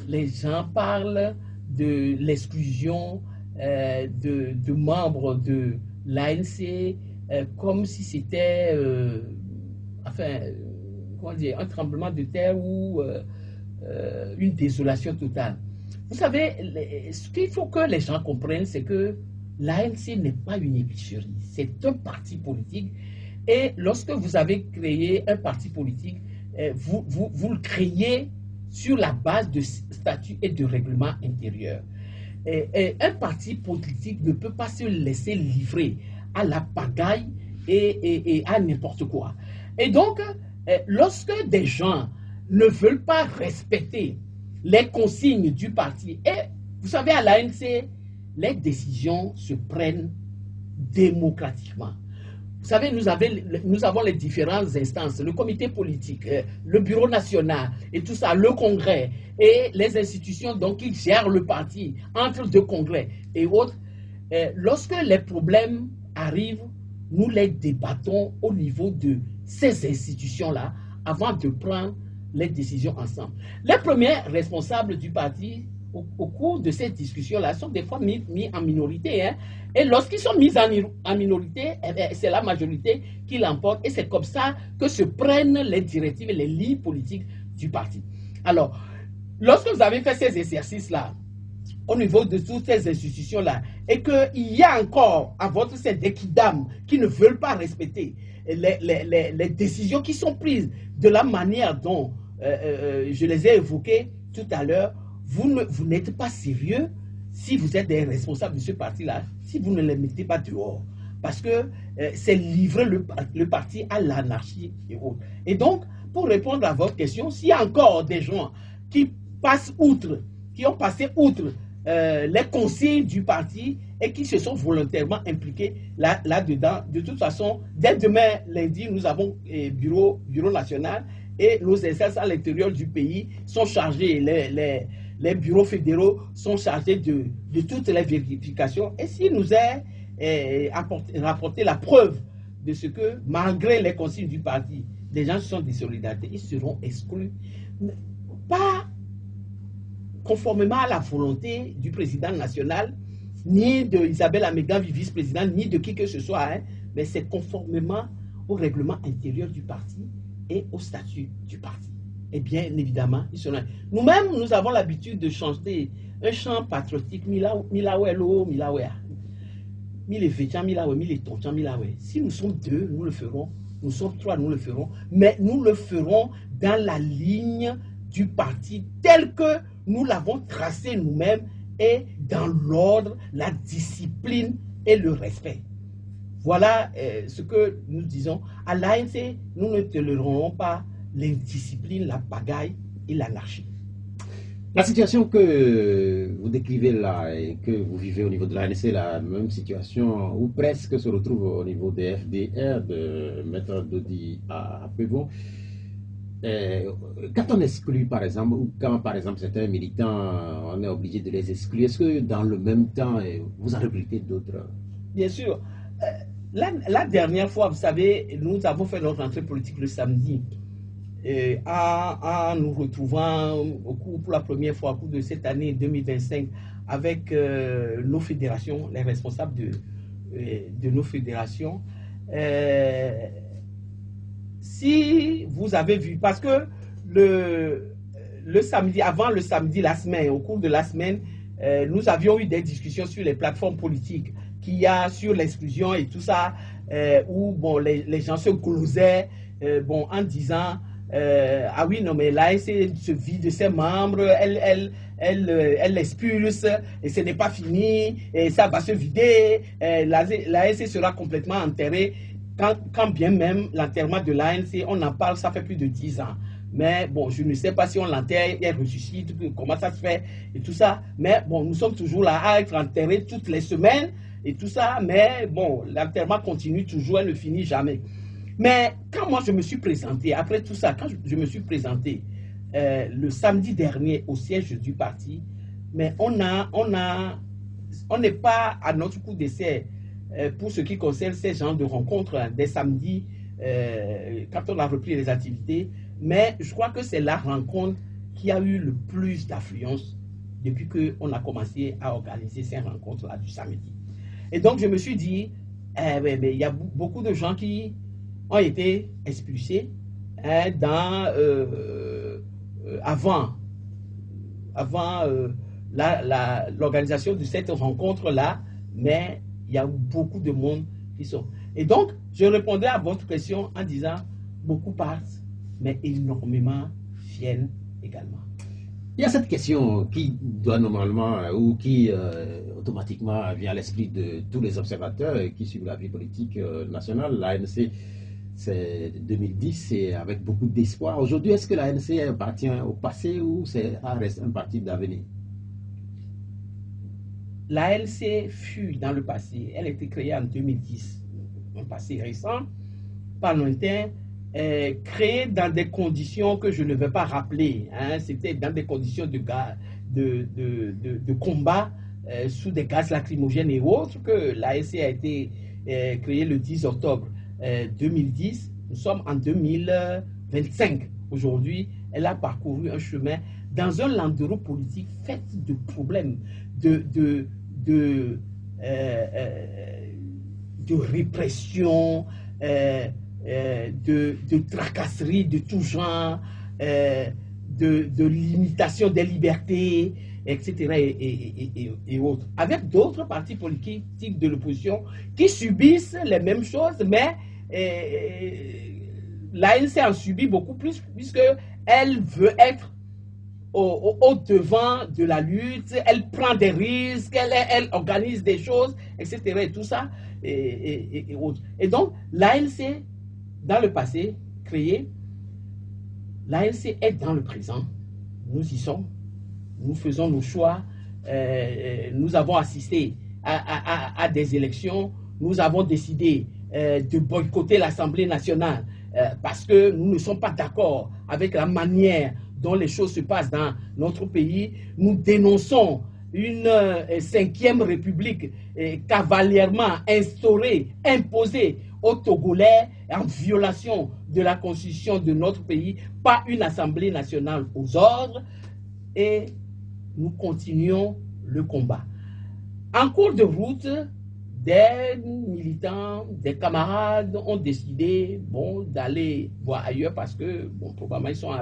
les gens parlent de l'exclusion de membres de l'ANC comme si c'était comment dire, un tremblement de terre ou une désolation totale. Vous savez, ce qu'il faut que les gens comprennent, c'est que l'ANC n'est pas une épicerie, c'est un parti politique. Et lorsque vous avez créé un parti politique, vous le créez sur la base de statuts et de règlements intérieurs. Et un parti politique ne peut pas se laisser livrer à la pagaille et à n'importe quoi. Et donc, lorsque des gens ne veulent pas respecter les consignes du parti, et vous savez, à l'ANC, les décisions se prennent démocratiquement. Vous savez, nous avons les différentes instances, le comité politique, le bureau national et tout ça, le congrès et les institutions donc, qui gèrent le parti entre deux congrès et autres. Lorsque les problèmes arrivent, nous les débattons au niveau de ces institutions-là avant de prendre les décisions ensemble. Les premiers responsables du parti, au cours de ces discussions-là, sont des fois mis en minorité. Et lorsqu'ils sont mis en minorité, c'est la majorité qui l'emporte. Et c'est comme ça que se prennent les directives et les lignes politiques du parti. Alors, lorsque vous avez fait ces exercices-là, au niveau de toutes ces institutions-là, et qu'il y a encore à votre sein des kidam qui ne veulent pas respecter les décisions qui sont prises de la manière dont je les ai évoquées tout à l'heure, vous n'êtes pas sérieux si vous êtes des responsables de ce parti-là, si vous ne les mettez pas dehors. Parce que c'est livrer le parti à l'anarchie et autres. Et donc, pour répondre à votre question, s'il y a encore des gens qui passent outre, qui ont passé outre les consignes du parti et qui se sont volontairement impliqués là-dedans, de toute façon, dès demain, lundi, nous avons bureau national et nos instances à l'intérieur du pays sont chargés, les bureaux fédéraux sont chargés de toutes les vérifications. Et s'il nous est rapporté la preuve de ce que, malgré les consignes du parti, des gens sont désolidarisés, ils seront exclus. Pas conformément à la volonté du président national, ni de Isabelle Amégan, vice-présidente, ni de qui que ce soit, mais c'est conformément au règlement intérieur du parti et au statut du parti. et bien évidemment, ils sont là. Nous-mêmes, nous avons l'habitude de chanter un chant patriotique, Milawelo, Milawea. Mille Fétian, Milawe, Mille Tontian, Milawe. Si nous sommes deux, nous le ferons. Nous sommes trois, nous le ferons. Mais nous le ferons dans la ligne du parti tel que nous l'avons tracé nous-mêmes et dans l'ordre, la discipline et le respect. Voilà ce que nous disons. À l'ANC, nous ne tolérerons pas l'indiscipline, la pagaille et l'anarchie. La situation que vous décrivez là et que vous vivez au niveau de l'ANC, la même situation ou presque se retrouve au niveau des FDR, de Maître Dodi à Pévon. Quand on exclut par exemple, ou quand par exemple certains militants, on est obligé de les exclure, est-ce que dans le même temps, vous en recrutez d'autres? Bien sûr. La dernière fois, vous savez, nous avons fait notre entrée politique le samedi. En nous retrouvant pour la première fois au cours de cette année 2025 avec nos fédérations, les responsables de nos fédérations. Si vous avez vu, parce que le samedi, avant le samedi, la semaine, au cours de la semaine, nous avions eu des discussions sur les plateformes politiques qu'il y a sur l'exclusion et tout ça, où bon, les gens se glosaient bon, en disant ah oui, non, mais l'ANC se vide de ses membres, elle l'expulse, et ce n'est pas fini, et ça va se vider, l'ANC sera complètement enterrée, quand bien même l'enterrement de l'ANC, on en parle, ça fait plus de 10 ans. Mais bon, je ne sais pas si on l'enterre, elle ressuscite, comment ça se fait, et tout ça. Mais bon, nous sommes toujours là à être enterrés toutes les semaines, et tout ça, mais bon, l'enterrement continue toujours, elle ne finit jamais. Mais quand moi je me suis présenté, après tout ça, quand je me suis présenté le samedi dernier au siège du parti, mais on n'est pas à notre coup d'essai pour ce qui concerne ces genres de rencontres des samedis quand on a repris les activités, mais je crois que c'est la rencontre qui a eu le plus d'affluence depuis qu'on a commencé à organiser ces rencontres-là du samedi. Et donc je me suis dit, il y a beaucoup de gens qui ont été expulsés avant l'organisation de cette rencontre-là, mais il y a beaucoup de monde qui sont. Et donc, je répondais à votre question en disant, beaucoup partent, mais énormément viennent également. Il y a cette question qui doit normalement, ou qui automatiquement vient à l'esprit de tous les observateurs qui suivent la vie politique nationale. L'ANC, c'est 2010 et avec beaucoup d'espoir. Aujourd'hui, est-ce que l'ANC appartient au passé ou ça reste un parti d'avenir? L'ANC fut dans le passé, elle a été créée en 2010, un passé récent, pas lointain, créée dans des conditions que je ne vais pas rappeler. Hein. C'était dans des conditions de combat sous des gaz lacrymogènes et autres que l'ANC a été créée le 10 octobre 2010. Nous sommes en 2025. Aujourd'hui, elle a parcouru un chemin dans un landerneau politique fait de problèmes, de répression, de tracasseries de tout genre, de limitation des libertés, etc. et autres. Avec d'autres partis politiques de l'opposition qui subissent les mêmes choses, mais l'ANC en subit beaucoup plus puisqu'elle veut être au devant de la lutte, elle prend des risques, elle organise des choses, etc. et tout ça, et autres. Et donc, l'ANC, dans le passé, créée, l'ANC est dans le présent. Nous y sommes, nous faisons nos choix, nous avons assisté à des élections, nous avons décidé de boycotter l'Assemblée nationale parce que nous ne sommes pas d'accord avec la manière dont les choses se passent dans notre pays. Nous dénonçons une 5e république cavalièrement instaurée, imposée aux Togolais en violation de la constitution de notre pays, pas une Assemblée nationale aux ordres, et nous continuons le combat. En cours de route, des militants, des camarades ont décidé d'aller voir ailleurs parce que, probablement, ils sont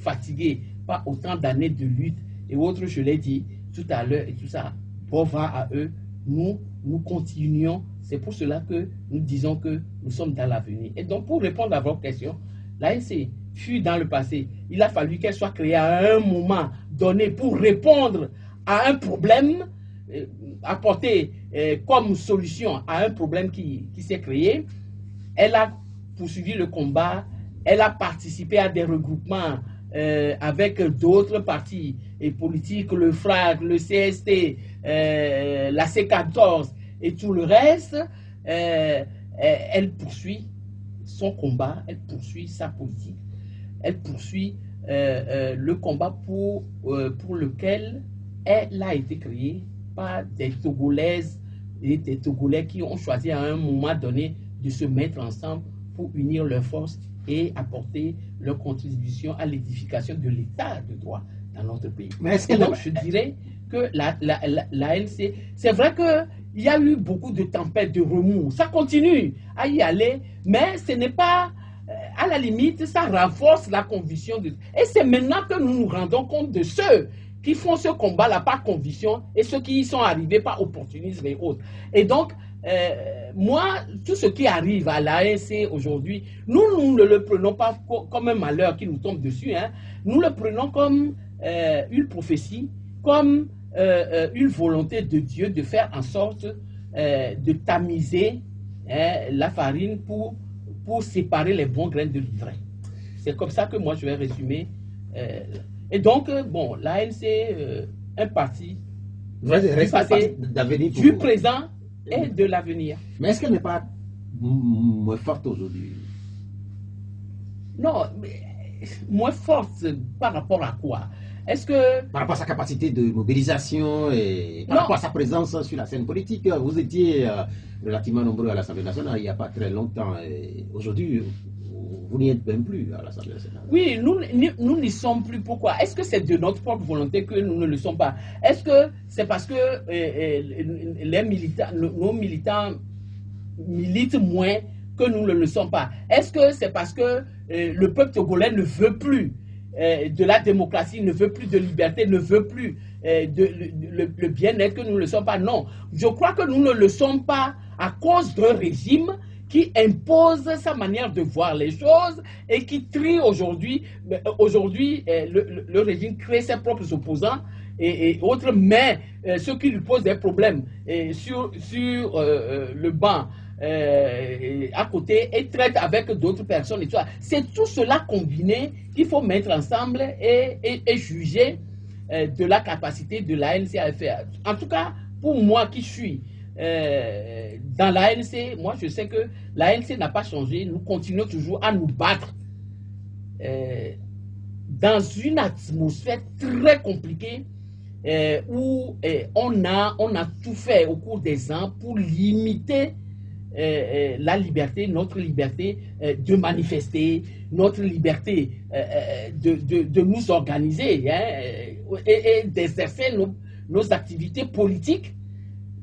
fatigués par autant d'années de lutte et autres, je l'ai dit tout à l'heure et tout ça, bon vent à eux, nous continuons. C'est pour cela que nous disons que nous sommes dans l'avenir. Et donc, pour répondre à votre question, l'ANC fut dans le passé. Il a fallu qu'elle soit créée à un moment donné pour répondre à un problème, apporter comme solution à un problème qui s'est créé. Elle a poursuivi le combat, elle a participé à des regroupements avec d'autres partis et politiques, le FRAC, le CST, la C14 et tout le reste. Elle poursuit son combat, elle poursuit sa politique, elle poursuit le combat pour lequel elle a été créée par des Togolaises et des Togolais qui ont choisi à un moment donné de se mettre ensemble pour unir leurs forces et apporter leur contribution à l'édification de l'état de droit dans notre pays. Donc je dirais que l'ANC, c'est vrai qu'il y a eu beaucoup de tempêtes, de remous, ça continue à y aller, mais ce n'est pas, à la limite, ça renforce la conviction. Et c'est maintenant que nous nous rendons compte de ceux qui font ce combat-là par conviction et ceux qui y sont arrivés par opportunisme et autres. Et donc, moi, tout ce qui arrive à l'ANC aujourd'hui, nous ne le prenons pas comme un malheur qui nous tombe dessus, hein. Nous le prenons comme une prophétie, comme une volonté de Dieu de faire en sorte de tamiser la farine pour séparer les bons grains de l'ivraie. C'est comme ça que moi je vais résumer. Et donc, bon, l'ANC, un parti du présent et de l'avenir. Mais est-ce qu'elle n'est pas moins forte aujourd'hui? Non, mais moins forte par rapport à quoi? Est-ce que... Par rapport à sa capacité de mobilisation et par rapport à sa présence sur la scène politique. Vous étiez relativement nombreux à l'Assemblée nationale il n'y a pas très longtemps. Aujourd'hui, vous n'y êtes même plus à l'Assemblée nationale. Oui, nous n'y sommes plus. Pourquoi? Est-ce que c'est de notre propre volonté que nous ne le sommes pas? Est-ce que c'est parce que nos militants militent moins que nous ne le sommes pas? Est-ce que c'est parce que le peuple togolais ne veut plus de la démocratie, ne veut plus de liberté, ne veut plus le bien-être que nous ne le sommes pas? Non, je crois que nous ne le sommes pas à cause d'un régime qui impose sa manière de voir les choses et qui trie aujourd'hui. Aujourd'hui, le régime crée ses propres opposants et autres, mais ceux qui lui posent des problèmes sur le banc à côté et traite avec d'autres personnes et tout ça. C'est tout cela combiné qu'il faut mettre ensemble et juger de la capacité de l'ANC à faire. En tout cas, pour moi qui suis dans l'ANC, moi je sais que l'ANC n'a pas changé. Nous continuons toujours à nous battre dans une atmosphère très compliquée où on a tout fait au cours des ans pour limiter la liberté, notre liberté de manifester, notre liberté de nous organiser et d'exercer nos activités politiques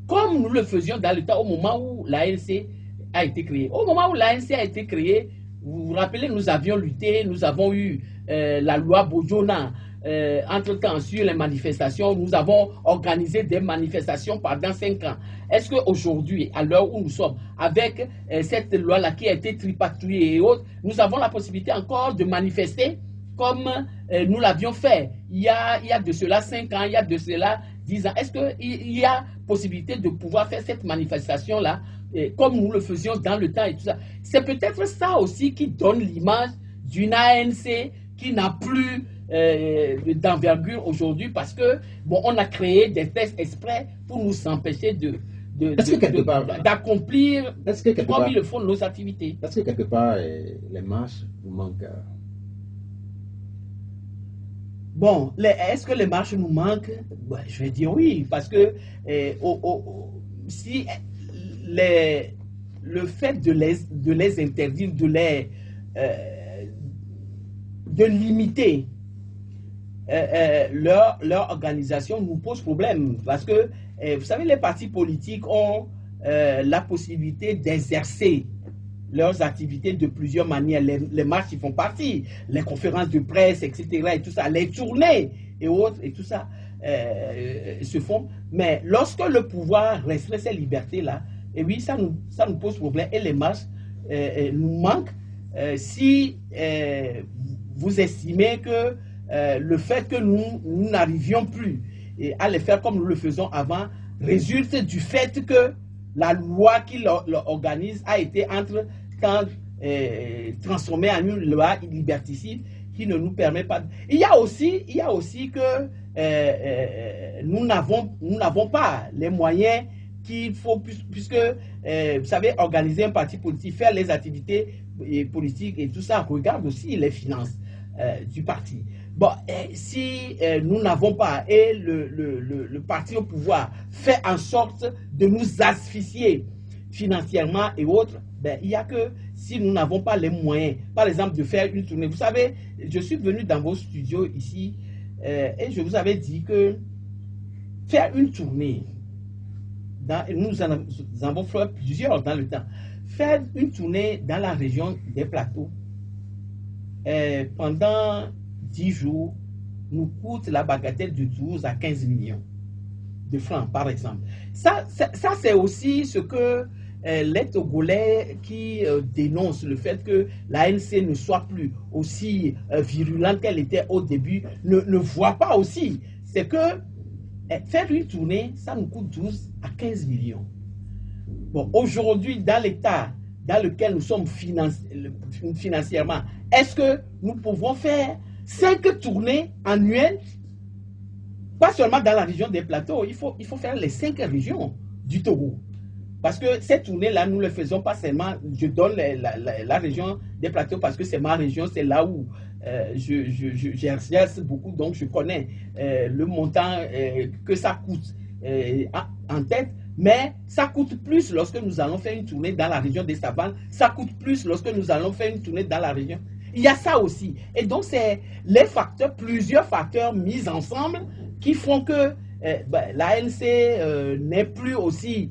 comme nous le faisions dans le temps au moment où l'ANC a été créée. Au moment où l'ANC a été créée, vous vous rappelez, nous avions lutté, nous avons eu la loi Bojona. Entre-temps, sur les manifestations, nous avons organisé des manifestations pendant 5 ans. Est-ce qu'aujourd'hui, à l'heure où nous sommes, avec cette loi-là qui a été tripatouillée et autres, nous avons la possibilité encore de manifester comme nous l'avions fait il y a de cela 5 ans, il y a de cela 10 ans? Est-ce qu'il y a possibilité de pouvoir faire cette manifestation-là comme nous le faisions dans le temps et tout ça? C'est peut-être ça aussi qui donne l'image d'une ANC qui n'a plus d'envergure aujourd'hui parce que bon, on a créé des tests exprès pour nous empêcher d'accomplir comme il le faut nos activités. Est-ce que quelque part les marches vous manquent? Bon, est-ce que les marches nous manquent? Ben, je vais dire oui, parce que si le fait de les interdire, de limiter leur organisation nous pose problème. Parce que, vous savez, les partis politiques ont la possibilité d'exercer leurs activités de plusieurs manières. Les marches, ils font partie, les conférences de presse, etc., et tout ça, les tournées et autres, et tout ça se font. Mais lorsque le pouvoir restreint ces libertés-là, et oui, ça nous pose problème, et les marches nous manquent. Si vous estimez que le fait que nous n'arrivions plus à les faire comme nous le faisons avant résulte du fait que la loi qui l'organise a été entre-temps transformée en une loi liberticide qui ne nous permet pas. Il y a aussi que nous n'avons pas les moyens qu'il faut, puisque vous savez, organiser un parti politique, faire les activités politiques et tout ça regarde aussi les finances du parti. Bon, si nous n'avons pas, et le parti au pouvoir fait en sorte de nous asphyxier financièrement et autres, ben, il n'y a que si nous n'avons pas les moyens, par exemple, de faire une tournée. Vous savez, je suis venu dans vos studios ici et je vous avais dit que faire une tournée, nous en avons fait plusieurs dans le temps, faire une tournée dans la région des plateaux pendant 10 jours nous coûte la bagatelle de 12 à 15 millions de francs, par exemple. Ça c'est aussi ce que les Togolais qui dénoncent le fait que l'ANC ne soit plus aussi virulente qu'elle était au début ne voient pas aussi. C'est que faire une tournée, ça nous coûte 12 à 15 millions. Bon, aujourd'hui, dans l'état dans lequel nous sommes financièrement, est-ce que nous pouvons faire 5 tournées annuelles? Pas seulement dans la région des plateaux, il faut faire les 5 régions du Togo. Parce que ces tournées-là, nous ne les faisons pas seulement, je donne la région des plateaux parce que c'est ma région, c'est là où j'exerce beaucoup, donc je connais le montant que ça coûte en tête, mais ça coûte plus lorsque nous allons faire une tournée dans la région des Savanes, ça coûte plus lorsque nous allons faire une tournée dans la région. Il y a ça aussi. Et donc, c'est les facteurs, plusieurs facteurs mis ensemble qui font que l'ANC n'est plus aussi,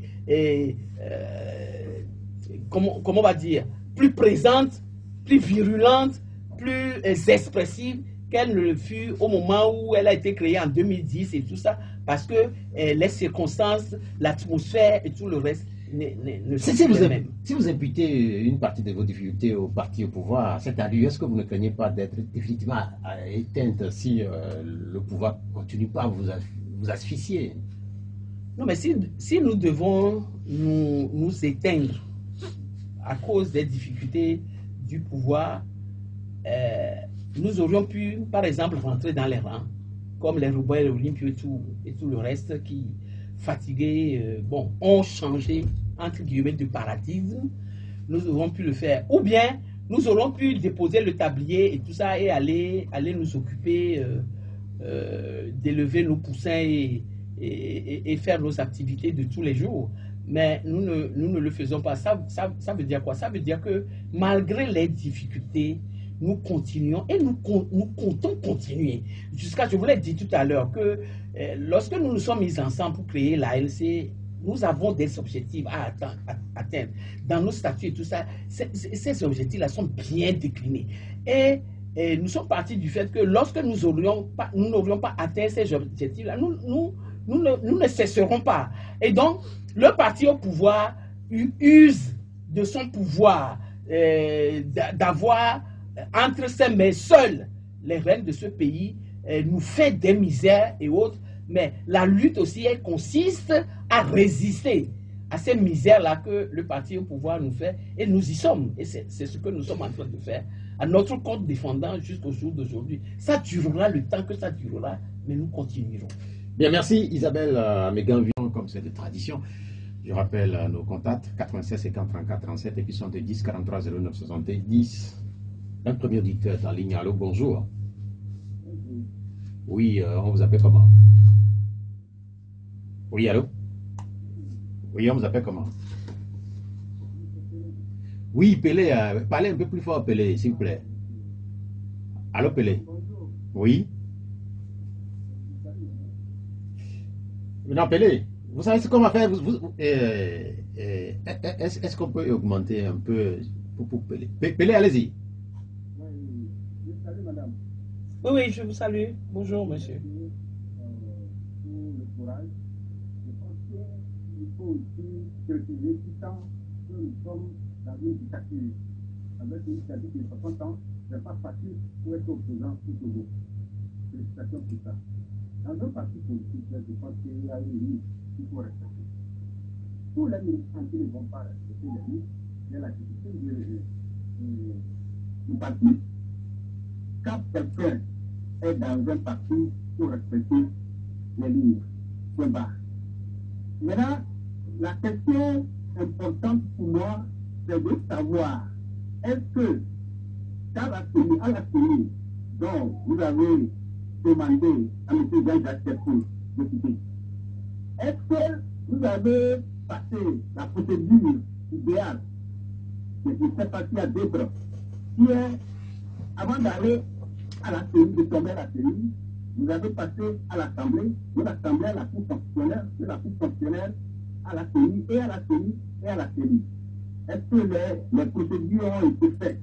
comment on va dire, plus présente, plus virulente, plus expressive qu'elle ne le fut au moment où elle a été créée en 2010 et tout ça, parce que les circonstances, l'atmosphère et tout le reste ne sont plus les mêmes. Si vous imputez une partie de vos difficultés au parti au pouvoir, c'est-à-dire, est-ce que vous ne craignez pas d'être définitivement éteinte si le pouvoir ne continue pas à vous asphyxier? Non, mais si nous devons nous éteindre à cause des difficultés du pouvoir, nous aurions pu, par exemple, rentrer dans les rangs, comme les rebelles olympiques et tout le reste qui, fatigués, ont changé, entre guillemets, de paradigme. Nous aurions pu le faire. Ou bien, nous aurions pu déposer le tablier et tout ça et aller nous occuper d'élever nos poussins et faire nos activités de tous les jours. Mais nous ne le faisons pas. Ça veut dire quoi? Ça veut dire que malgré les difficultés, nous continuons et nous comptons continuer. Jusqu'à, je vous l'ai dit tout à l'heure, que lorsque nous nous sommes mis ensemble pour créer l'ANC, nous avons des objectifs à atteindre. Dans nos statuts et tout ça, ces objectifs-là sont bien déclinés. Et nous sommes partis du fait que lorsque nous n'aurions pas atteint ces objectifs-là, nous ne cesserons pas. Et donc, le parti au pouvoir use de son pouvoir d'avoir entre ses mains seules les rênes de ce pays, nous fait des misères et autres, mais la lutte aussi, elle consiste à résister à ces misères-là que le parti au pouvoir nous fait, et nous y sommes, et c'est ce que nous sommes en train de faire, à notre compte défendant jusqu'au jour d'aujourd'hui. Ça durera le temps que ça durera, mais nous continuerons. Bien, merci Isabelle Mégan-Villon, comme c'est de tradition. Je rappelle nos contacts, 96 50 34 37 et puis 70 43 09 70. Un premier auditeur en ligne. Allô, bonjour. Oui, on vous appelle comment? Oui, allô? Oui, on vous appelle comment? Oui, Pelé, parlez un peu plus fort, Pelé, s'il vous plaît. Allô, Pelé? Oui? Non, Pelé, vous savez ce qu'on va faire? Est-ce qu'on peut augmenter un peu? pour Pelé. Pelé, allez-y. Oui, salut madame. Oui, je vous salue. Bonjour, monsieur. Pour le courage, je pense qu'il faut aussi préciser tout le temps que nous sommes dans une dictature. Avec une dictature de 60 ans, ce n'est pas facile pour être opposant au Togo. Félicitations pour ça. Dans un parti politique, je pense qu'il y a une limite qu'il faut respecter. Tous les militants qui ne vont pas respecter les limites, il y a la difficulté du parti. Quand quelqu'un est dans un parti, il faut respecter les lignes. Point barre. Maintenant, la question importante pour moi, c'est de savoir, est-ce que, à la CENI, dont vous avez demandé à M. Jean-Jacques Teko de quitter, est-ce que vous avez passé la procédure idéale, je ne sais pas s'il y a d'autres, qui est, avant d'aller à la CENI, de tomber à la CENI, vous avez passé à l'Assemblée, de l'Assemblée à la Cour constitutionnelle, de la Cour constitutionnelle à la CENI, et à la CENI, et à la CENI. Est-ce que les procédures ont été faites?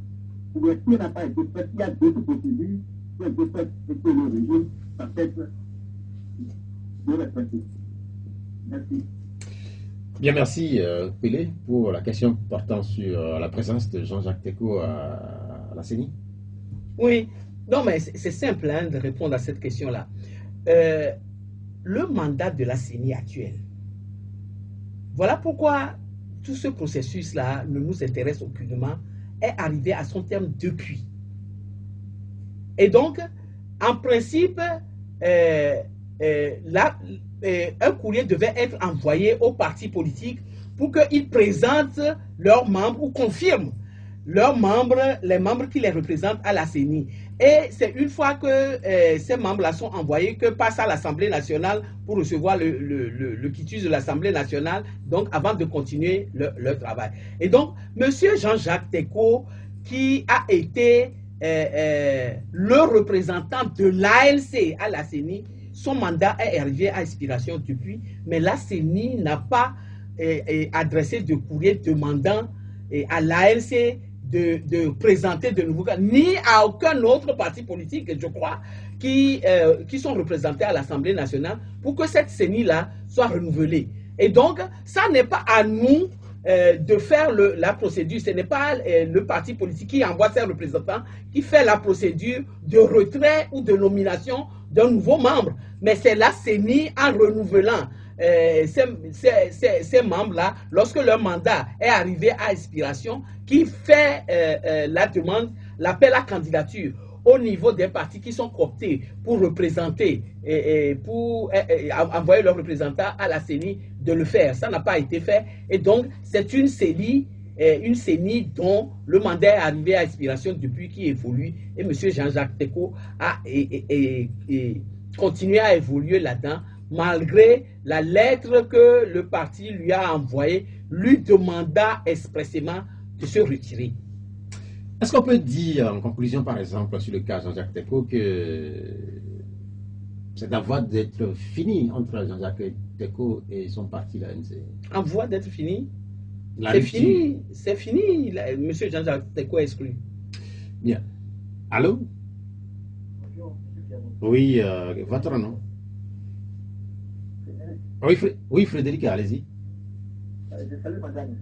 Ou est-ce qu'il n'a pas été fait? Il y a d'autres procédures qui ont été faites et que le régime va être de respecter. Merci. Bien, merci Pelé pour la question portant sur la présence de Jean-Jacques Teko à la CENI. Oui, non, mais c'est simple hein, de répondre à cette question-là. Le mandat de la CENI actuelle, voilà pourquoi tout ce processus-là ne nous intéresse aucunement, est arrivé à son terme depuis. Et donc, en principe, un courrier devait être envoyé aux partis politiques pour qu'ils présentent leurs membres ou confirment leurs membres, les membres qui les représentent à la CENI. Et c'est une fois que ces membres-là sont envoyés que passe à l'Assemblée nationale pour recevoir le quitus de l'Assemblée nationale, donc avant de continuer leur travail. Et donc, M. Jean-Jacques Teko, qui a été le représentant de l'ALC à la CENI, son mandat est arrivé à expiration depuis, mais la CENI n'a pas adressé de courrier demandant à l'ALC de présenter de nouveaux cas, ni à aucun autre parti politique, je crois, qui sont représentés à l'Assemblée nationale pour que cette CENI-là soit renouvelée. Et donc, ça n'est pas à nous de faire la procédure, ce n'est pas le parti politique qui envoie ses représentants qui fait la procédure de retrait ou de nomination d'un nouveau membre, mais c'est la CENI en renouvelant ces membres-là, lorsque leur mandat est arrivé à expiration, qui fait la demande, l'appel à candidature au niveau des partis qui sont cooptés pour représenter et pour envoyer leurs représentants à la CENI de le faire. Ça n'a pas été fait. Et donc, c'est une CENI dont le mandat est arrivé à expiration depuis qui évolue. Et M. Jean-Jacques Teko a continué à évoluer là-dedans, malgré la lettre que le parti lui a envoyée, lui demandant expressément de se retirer. Est-ce qu'on peut dire, en conclusion, par exemple, sur le cas Jean-Jacques Teko, que c'est en voie d'être fini entre Jean-Jacques Teko et son parti, l'ANC? En voie d'être fini? C'est fini, c'est fini. Monsieur Jean-Jacques Teko est exclu. Bien. Allô? Bonjour, monsieur. Oui, votre nom? Oui, Frédéric, allez-y. Salut, madame.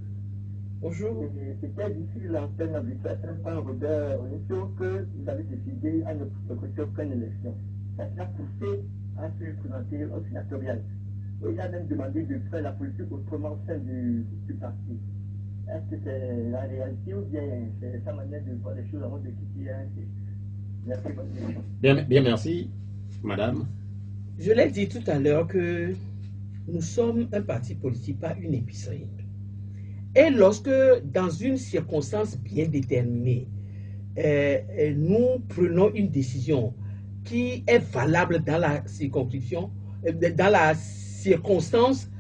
Bonjour. C'était d'ici l'antenne habituelle, un Robert Onissio, que vous avez décidé à ne précaution qu'une élection. Ça a poussé à se présenter au sénatorial. Et il a même demandé de faire la politique autrement au sein du parti. Est-ce que c'est la réalité ou bien c'est sa manière de voir les choses avant de quitter l'ANC? Merci, bonne question. Bien, merci, madame. Je l'ai dit tout à l'heure que nous sommes un parti politique, pas une épicerie. Et lorsque, dans une circonstance bien déterminée, nous prenons une décision qui est valable dans la circonscription, dans la circonstance,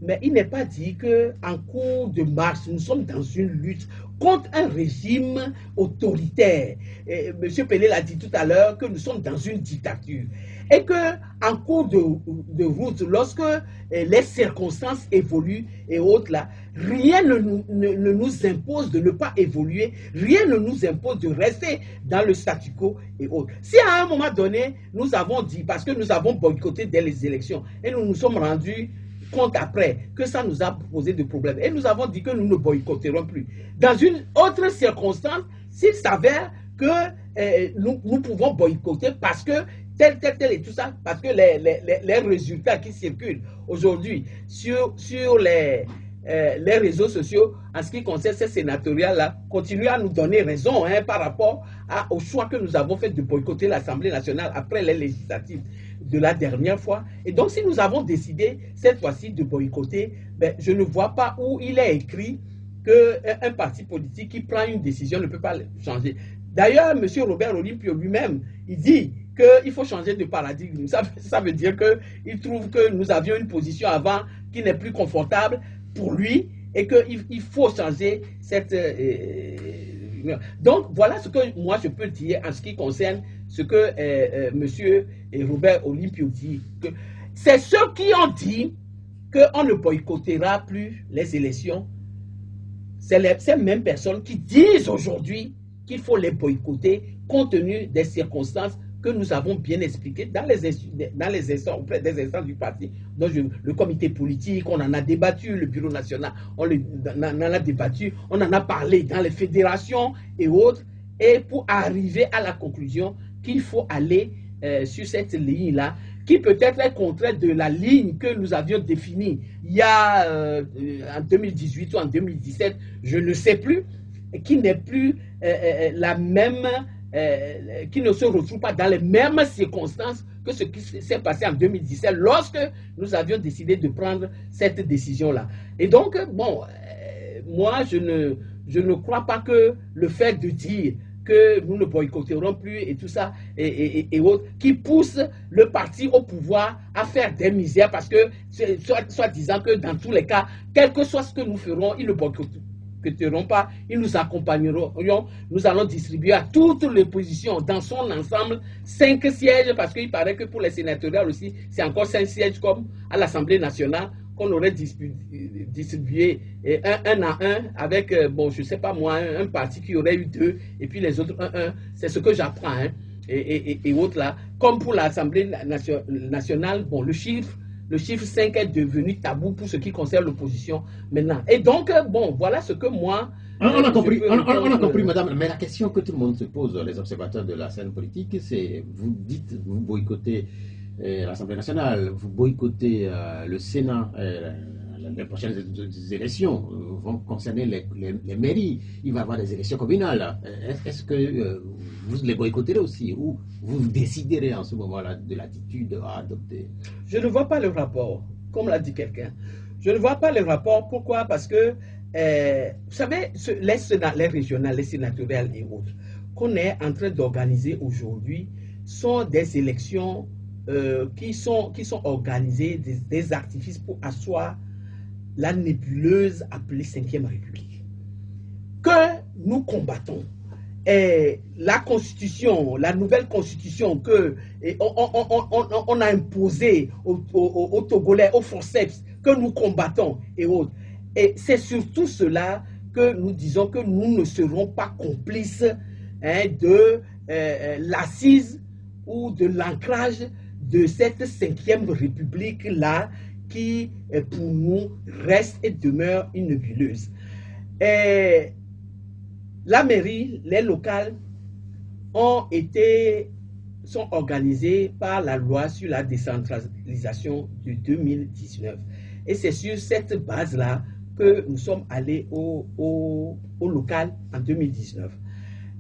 mais il n'est pas dit qu'en cours de marche, nous sommes dans une lutte contre un régime autoritaire. M. Pelé l'a dit tout à l'heure que nous sommes dans une dictature. Et qu'en cours de route, lorsque les circonstances évoluent et autres là, rien ne nous impose de ne pas évoluer, rien ne nous impose de rester dans le statu quo et autres. Si à un moment donné, nous avons dit, parce que nous avons boycotté dès les élections, et nous nous sommes rendus compte après que ça nous a posé des problèmes, et nous avons dit que nous ne boycotterons plus. Dans une autre circonstance, s'il s'avère que nous pouvons boycotter parce que tel et tout ça, parce que les résultats qui circulent aujourd'hui sur les réseaux sociaux en ce qui concerne ces sénatoriales-là continuent à nous donner raison par rapport au choix que nous avons fait de boycotter l'Assemblée nationale après les législatives de la dernière fois. Et donc, si nous avons décidé cette fois-ci de boycotter, ben, je ne vois pas où il est écrit qu'un parti politique qui prend une décision ne peut pas changer. D'ailleurs, M. Robert Olympio lui-même, il dit qu'il faut changer de paradigme. Ça veut dire qu'il trouve que nous avions une position avant qui n'est plus confortable pour lui et qu'il faut changer cette... Donc, voilà ce que moi je peux dire en ce qui concerne ce que M. Robert Olympio dit. C'est ceux qui ont dit qu'on ne boycottera plus les élections. C'est ces mêmes personnes qui disent aujourd'hui qu'il faut les boycotter compte tenu des circonstances que nous avons bien expliquées dans les instants, auprès des instances du parti. Donc, le comité politique, on en a débattu, le bureau national, on en a débattu, on en a parlé dans les fédérations et autres, et pour arriver à la conclusion qu'il faut aller sur cette ligne-là, qui peut-être est contraire de la ligne que nous avions définie il y a en 2018 ou en 2017, je ne sais plus, qui n'est plus la même, qui ne se retrouve pas dans les mêmes circonstances que ce qui s'est passé en 2017 lorsque nous avions décidé de prendre cette décision-là. Et donc, bon, moi, je ne crois pas que le fait de dire que nous ne boycotterons plus et tout ça et autres, qui pousse le parti au pouvoir à faire des misères parce que, soit disant que dans tous les cas, quel que soit ce que nous ferons, ils ne boycotteront pas, ils nous accompagneront. Nous allons distribuer à toutes les positions dans son ensemble 5 sièges parce qu'il paraît que pour les sénatoriales aussi, c'est encore 5 sièges comme à l'Assemblée nationale qu'on aurait distribué un à un avec, bon, je ne sais pas moi, un parti qui aurait eu 2 et puis les autres 1. C'est ce que j'apprends et autres là. Comme pour l'Assemblée nationale, bon, le chiffre 5 est devenu tabou pour ce qui concerne l'opposition maintenant. Et donc, bon, voilà ce que moi... On a compris, madame, mais la question que tout le monde se pose, les observateurs de la scène politique, c'est, vous dites, vous boycottez l'Assemblée nationale, vous boycottez le Sénat, les prochaines élections vont concerner les mairies, il va y avoir des élections communales. Est-ce que vous les boycotterez aussi ou vous déciderez en ce moment-là de l'attitude à adopter? Je ne vois pas le rapport, comme l'a dit quelqu'un. Je ne vois pas le rapport. Pourquoi? Parce que, vous savez, les régionales, les sénatoriales et autres, qu'on est en train d'organiser aujourd'hui, sont des élections qui sont organisées, des artifices pour asseoir la nébuleuse appelée 5e République. Que nous combattons. Et la constitution, la nouvelle constitution que on a imposée aux Togolais, aux forceps, que nous combattons et autres. Et c'est surtout cela que nous disons que nous ne serons pas complices de l'assise ou de l'ancrage de cette 5e République-là qui, pour nous, reste et demeure une nébuleuse. Et la mairie, les locales sont organisées par la loi sur la décentralisation de 2019. Et c'est sur cette base-là que nous sommes allés au local en 2019.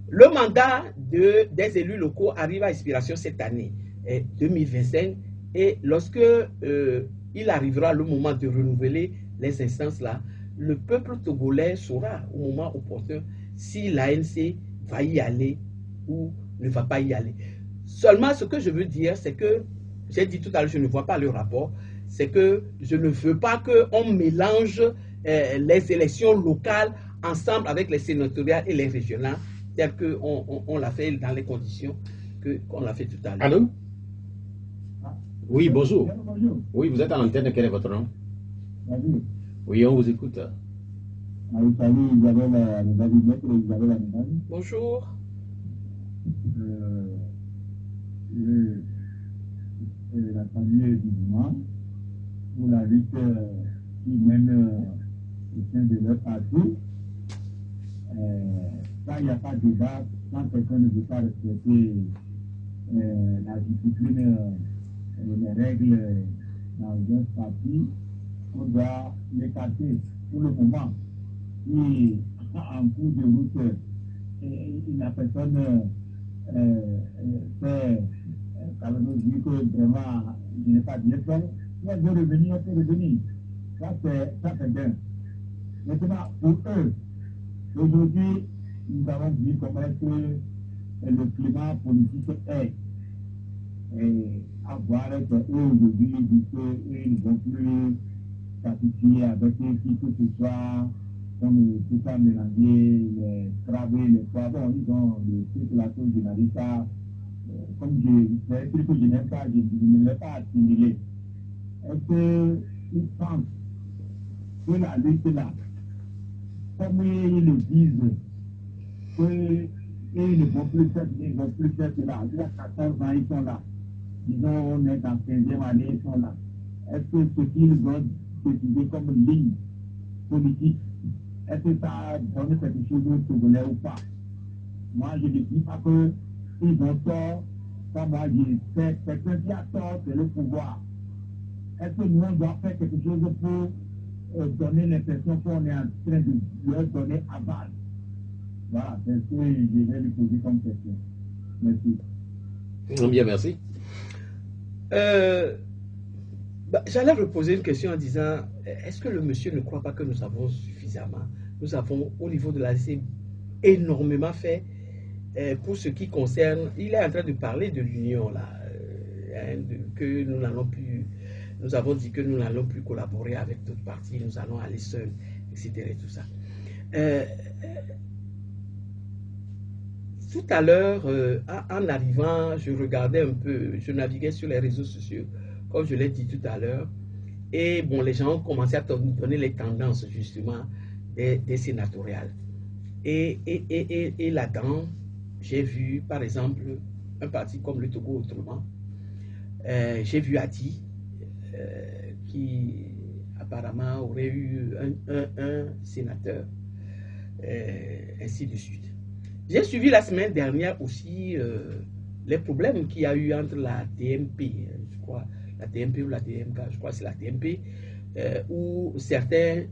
Le mandat des élus locaux arrive à expiration cette année, 2025, et lorsque il arrivera le moment de renouveler les instances-là, le peuple togolais saura au moment opportun si l'ANC va y aller ou ne va pas y aller. Seulement, ce que je veux dire, c'est que, j'ai dit tout à l'heure, je ne vois pas le rapport, c'est que je ne veux pas qu'on mélange les élections locales ensemble avec les sénatoriales et les régionales, tel qu'on l'a fait dans les conditions qu'on l'a fait tout à l'heure. Allô? Oui, bonjour. Bonjour. Oui, vous êtes à l'antenne, quel est votre nom? David. Oui, on vous écoute. En Italie, ils avaient la David Maître et ils avaient la médaille. Bonjour. La famille du dimanche, pour la lutte qui mène au sein de leur parti. Quand il n'y a pas de débat, quand quelqu'un ne veut pas respecter la discipline, les règles dans un parti, on doit l'écarter pour le moment. Et en cours de route, la personne fait dit que vraiment il n'est pas bien fait. Si elle veut revenir, elle peut revenir. Ça c'est bien. Maintenant, pour eux, aujourd'hui, nous avons vu comment est que le climat politique est. Et à voir qu'eux aujourd'hui, ils disent qu'ils ne vont plus s'associer avec qui que ce soit, on ne peut pas mélanger les travées, les poids. Bon, ils ont le circulation journaliste, comme c'est un truc que je n'aime pas, je ne l'ai pas assimilé. Est-ce qu'ils pensent que la lutte là, comme ils le disent, qu'ils ne vont plus faire cela. Il y a 14 ans, ils sont là. Disons, on est en 15e année, ils sont là. Est-ce que ce qu'ils ont décidé comme ligne politique, est-ce que ça donne quelque chose de Togolais ou pas? Moi, je ne dis pas qu'ils ont tort. Ça, moi, je sais, quelqu'un qui a tort, c'est le pouvoir. Est-ce que nous, on doit faire quelque chose pour donner l'impression qu'on est en train de leur donner aval? Voilà, c'est ce que je vais lui poser comme question. Merci. Bien, merci. J'allais reposer une question en disant, est-ce que le monsieur ne croit pas que nous avons suffisamment, nous avons au niveau de l'ADC énormément fait pour ce qui concerne, il est en train de parler de l'union là, que nous n'allons plus, nous avons dit que nous n'allons plus collaborer avec d'autres partis, nous allons aller seuls, etc. Et tout ça. Tout à l'heure, en arrivant, je regardais un peu, je naviguais sur les réseaux sociaux, comme je l'ai dit tout à l'heure, et bon, les gens ont commencé à nous donner les tendances justement des sénatoriales. Et là-dedans, j'ai vu, par exemple, un parti comme le Togo Autrement. J'ai vu Adi, qui apparemment aurait eu un sénateur, ainsi de suite. J'ai suivi la semaine dernière aussi les problèmes qu'il y a eu entre la TMP, je crois, la TMP ou la DMK, je crois que c'est la TMP, où certains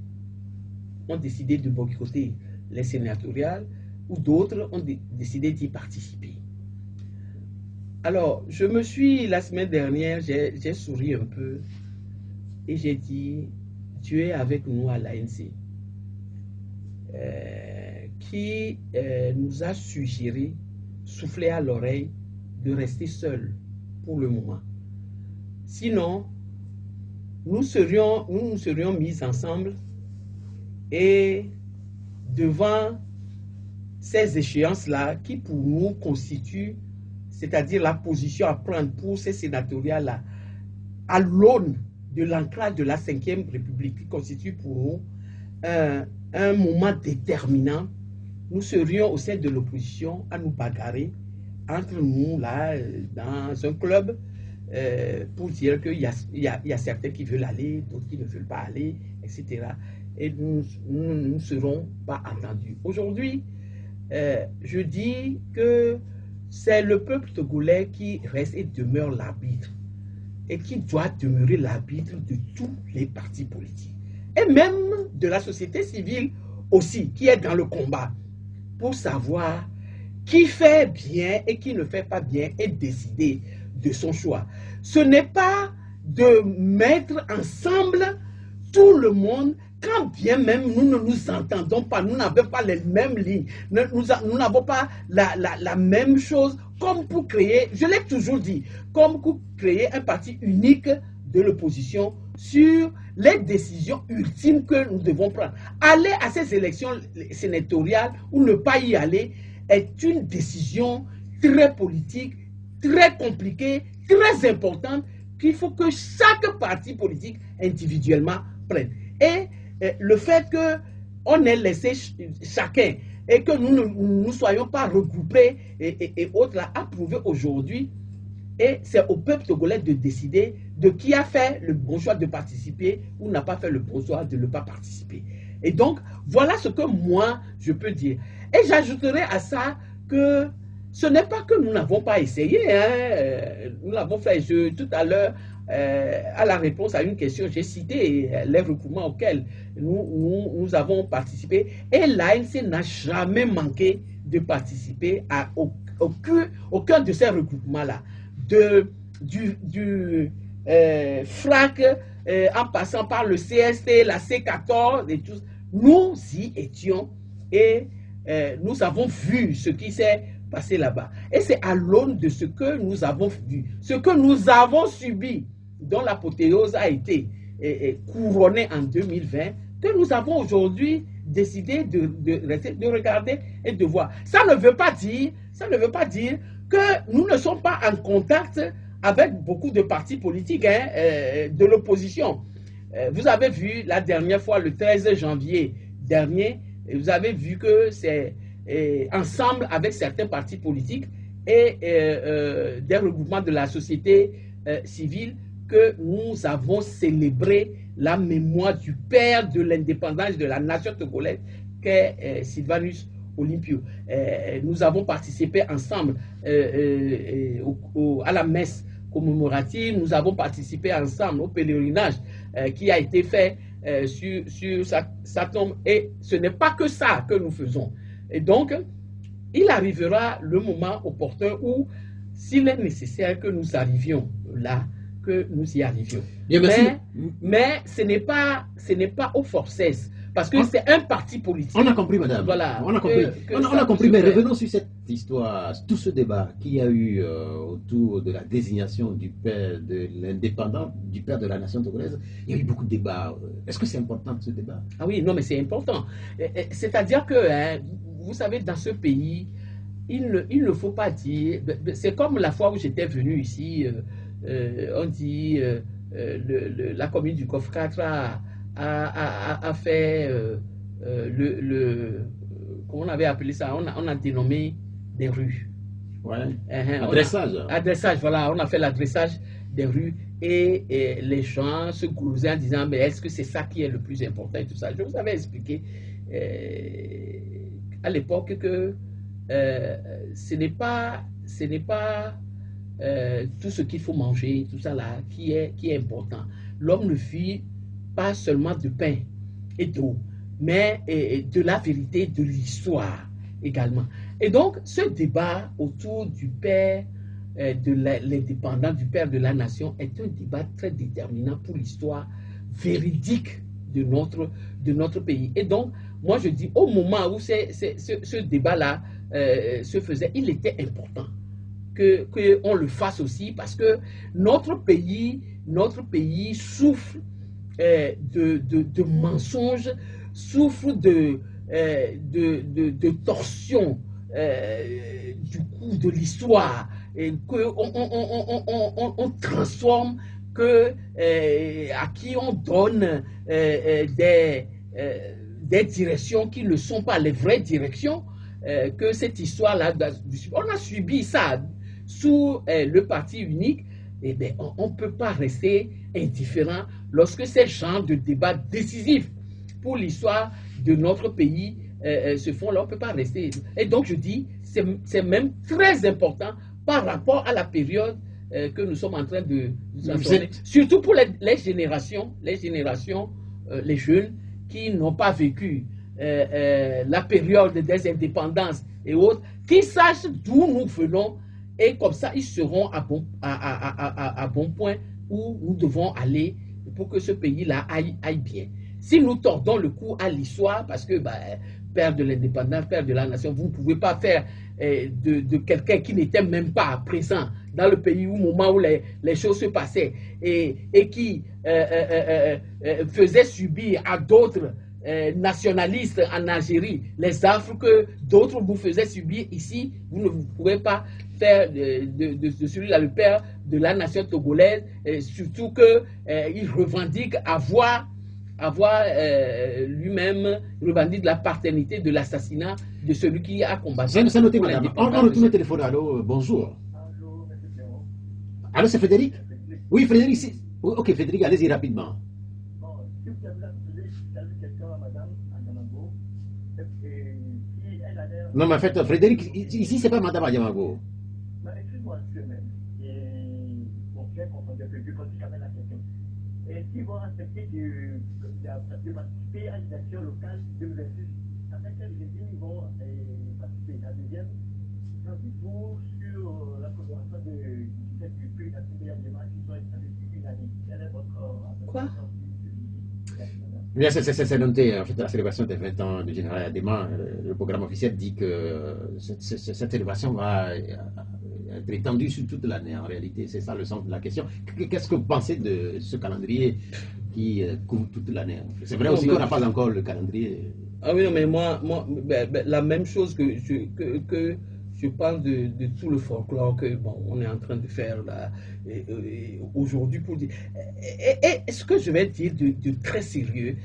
ont décidé de boycotter les sénatoriales, ou d'autres ont décidé d'y participer. Alors, je me suis, la semaine dernière, j'ai souri un peu, et j'ai dit, tu es avec nous à l'ANC, qui nous a suggéré, soufflé à l'oreille, de rester seuls pour le moment. Sinon, nous nous serions mis ensemble et devant ces échéances-là qui pour nous constituent, c'est-à-dire la position à prendre pour ces sénatoriales-là, à l'aune de l'ancrage de la 5e République qui constitue pour nous un moment déterminant, nous serions au sein de l'opposition à nous bagarrer entre nous, là, dans un club, pour dire qu'il y a certains qui veulent aller, d'autres qui ne veulent pas aller, etc. Et nous ne serons pas entendus. Aujourd'hui, je dis que c'est le peuple togolais qui reste et demeure l'arbitre, et qui doit demeurer l'arbitre de tous les partis politiques, et même de la société civile aussi, qui est dans le combat, pour savoir qui fait bien et qui ne fait pas bien et décider de son choix. Ce n'est pas de mettre ensemble tout le monde, quand bien même nous ne nous entendons pas, nous n'avons pas les mêmes lignes, nous n'avons pas la même chose, comme pour créer, je l'ai toujours dit, comme pour créer un parti unique de l'opposition, sur les décisions ultimes que nous devons prendre. Aller à ces élections sénatoriales ou ne pas y aller est une décision très politique, très compliquée, très importante qu'il faut que chaque parti politique individuellement prenne. Et le fait qu'on ait laissé chacun et que nous ne soyons pas regroupés et autres là, a prouvé aujourd'hui, et c'est au peuple togolais de décider de qui a fait le bon choix de participer ou n'a pas fait le bon choix de ne pas participer. Et donc, voilà ce que moi, je peux dire. Et j'ajouterai à ça que ce n'est pas que nous n'avons pas essayé. Nous l'avons fait. Tout à l'heure, à la réponse à une question, j'ai cité les regroupements auxquels nous avons participé. Et l'ANC n'a jamais manqué de participer à aucun de ces regroupements-là. Du FRAC, en passant par le CST, la C14 et tout. Nous y étions et nous avons vu ce qui s'est passé là-bas. Et c'est à l'aune de ce que nous avons vu, ce que nous avons subi, dont l'apothéose a été couronnée en 2020, que nous avons aujourd'hui décidé de regarder et de voir. Ça ne veut pas dire que nous ne sommes pas en contact avec beaucoup de partis politiques de l'opposition. Vous avez vu la dernière fois, le 13 janvier dernier, vous avez vu que c'est ensemble avec certains partis politiques et des regroupements de la société civile que nous avons célébré la mémoire du père de l'indépendance de la nation togolaise, qu'est Sylvanus Olympio. Nous avons participé ensemble à la messe commémorative, nous avons participé ensemble au pèlerinage qui a été fait sur sa tombe. Et ce n'est pas que ça que nous faisons. Et donc, il arrivera le moment opportun où, s'il est nécessaire que nous arrivions là, que nous y arrivions. Bien, mais ce n'est pas au forceps. Parce que c'est un parti politique. On a compris, madame. Voilà. On a compris, mais revenons sur cette histoire, tout ce débat qu'il y a eu autour de la désignation du père de l'indépendant, du père de la nation togolaise. Il y a eu beaucoup de débats. Est-ce que c'est important ce débat? Ah oui, non, mais c'est important. C'est-à-dire que, vous savez, dans ce pays, il ne faut pas dire. C'est comme la fois où j'étais venu ici, on dit la commune du Coffre 4 a fait comment on avait appelé ça, on a dénommé des rues. Ouais. Adressage. Adressage, voilà, on a fait l'adressage des rues et les gens se grousaient en disant mais est-ce que c'est ça qui est le plus important et tout ça. Je vous avais expliqué à l'époque que ce n'est pas tout ce qu'il faut manger, tout ça là qui est important. L'homme ne vit pas seulement de pain et d'eau, mais de la vérité, de l'histoire également. Et donc, ce débat autour du père de l'indépendant, du père de la nation, est un débat très déterminant pour l'histoire véridique de notre pays. Et donc, moi je dis, au moment où ce débat-là se faisait, il était important qu'on le fasse aussi, parce que notre pays souffre de mensonges, souffre de torsion du coup de l'histoire, et qu'on transforme, à qui on donne des directions qui ne sont pas les vraies directions, que cette histoire-là, on a subi ça sous le parti unique. Eh bien, on ne peut pas rester indifférent lorsque ces genres de débats décisifs pour l'histoire de notre pays se font là. On ne peut pas rester. Et donc, je dis, c'est même très important par rapport à la période que nous sommes en train de transformer, surtout pour les générations, les jeunes qui n'ont pas vécu la période des indépendances et autres, qui sachent d'où nous venons. Et comme ça, ils seront à bon point où nous devons aller pour que ce pays-là aille bien. Si nous tordons le cou à l'histoire, parce que père de l'indépendance, père de la nation. Vous ne pouvez pas faire de quelqu'un qui n'était même pas présent dans le pays au moment où les choses se passaient et qui faisait subir à d'autres nationalistes en Algérie les affres que d'autres vous faisaient subir ici. Vous ne pouvez pas faire de celui-là le père de la nation togolaise, surtout qu'il revendique avoir lui-même revendique la paternité de l'assassinat de celui qui a combattu. C'est noté, madame. On retourne au téléphone. Allô, bonjour. Allô, M. Perron. Allô, c'est Frédéric? Oui, Frédéric, ok, Frédéric, allez-y rapidement. Bon, si vous avez salué quelqu'un à madame Adjamago, si elle a l'air. Non, mais en fait, Frédéric, ici, c'est pas madame Adjamago. Mais excuse-moi, même. Et bon, j'ai compris que je continue jamais la question. Et s'ils vont accepter de participer à une action locale de l'ouverture, avec quel régime ils vont participer? La deuxième, ensuite, pour sur la collaboration du chef du pays, la première démarche, qui sont installés depuis une année. Quel est votre. Quoi? Bien, c'est noté. En fait, la célébration des 20 ans du général Adema, le programme officiel dit que cette célébration va être étendue sur toute l'année. En réalité, c'est ça le sens de la question. Qu'est-ce que vous pensez de ce calendrier qui couvre toute l'année? C'est vrai aussi qu'on n'a pas encore le calendrier. Ah oui, non, mais moi la même chose que je parle de tout le folklore que bon, on est en train de faire là aujourd'hui pour dire. Et ce que je vais dire de très sérieux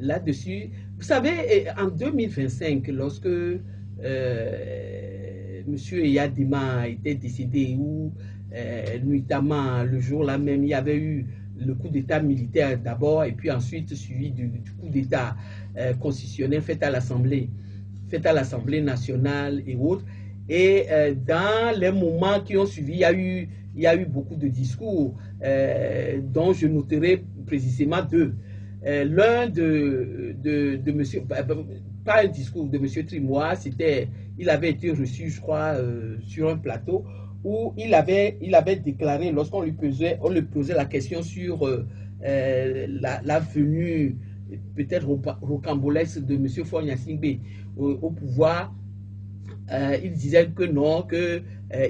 là-dessus, vous savez, en 2025, lorsque Monsieur Eyadema était décédé, ou notamment le jour-là même, il y avait eu le coup d'État militaire d'abord, et puis ensuite suivi du coup d'État constitutionnel fait à l'Assemblée nationale et autres. Et dans les moments qui ont suivi, il y a eu beaucoup de discours dont je noterai précisément deux. L'un de monsieur, pas un discours de monsieur Trimois, il avait été reçu, je crois, sur un plateau où il avait déclaré, lorsqu'on lui posait la question sur la venue peut-être rocambolesque de monsieur Faure Gnassingbé au pouvoir, il disait que non,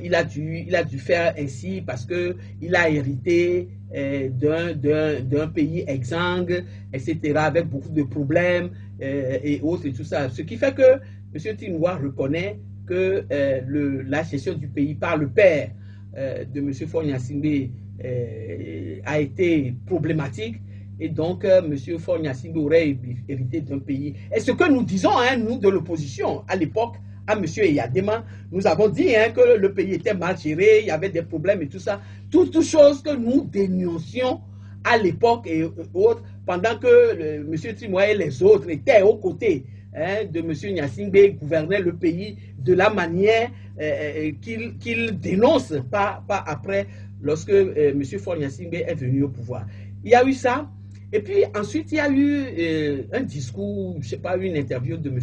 il a dû faire ainsi parce que il a hérité d'un pays exsangue, etc., avec beaucoup de problèmes et autres et tout ça. Ce qui fait que M. Trimois reconnaît que la gestion du pays par le père de M. Faure Gnassingbé a été problématique. Et donc, M. Faure Gnassingbé aurait hérité d'un pays. Et ce que nous disons, nous de l'opposition, à l'époque, à M. Eyadema, nous avons dit que le pays était mal géré, il y avait des problèmes et tout ça. Toutes choses que nous dénoncions à l'époque et autres, pendant que M. Trimois et les autres étaient aux côtés de M. Gnassingbé, gouvernaient le pays de la manière qu'il dénonce, pas après, lorsque M. Faure Gnassingbé est venu au pouvoir. Il y a eu ça. Et puis ensuite, il y a eu un discours, je ne sais pas, une interview de M.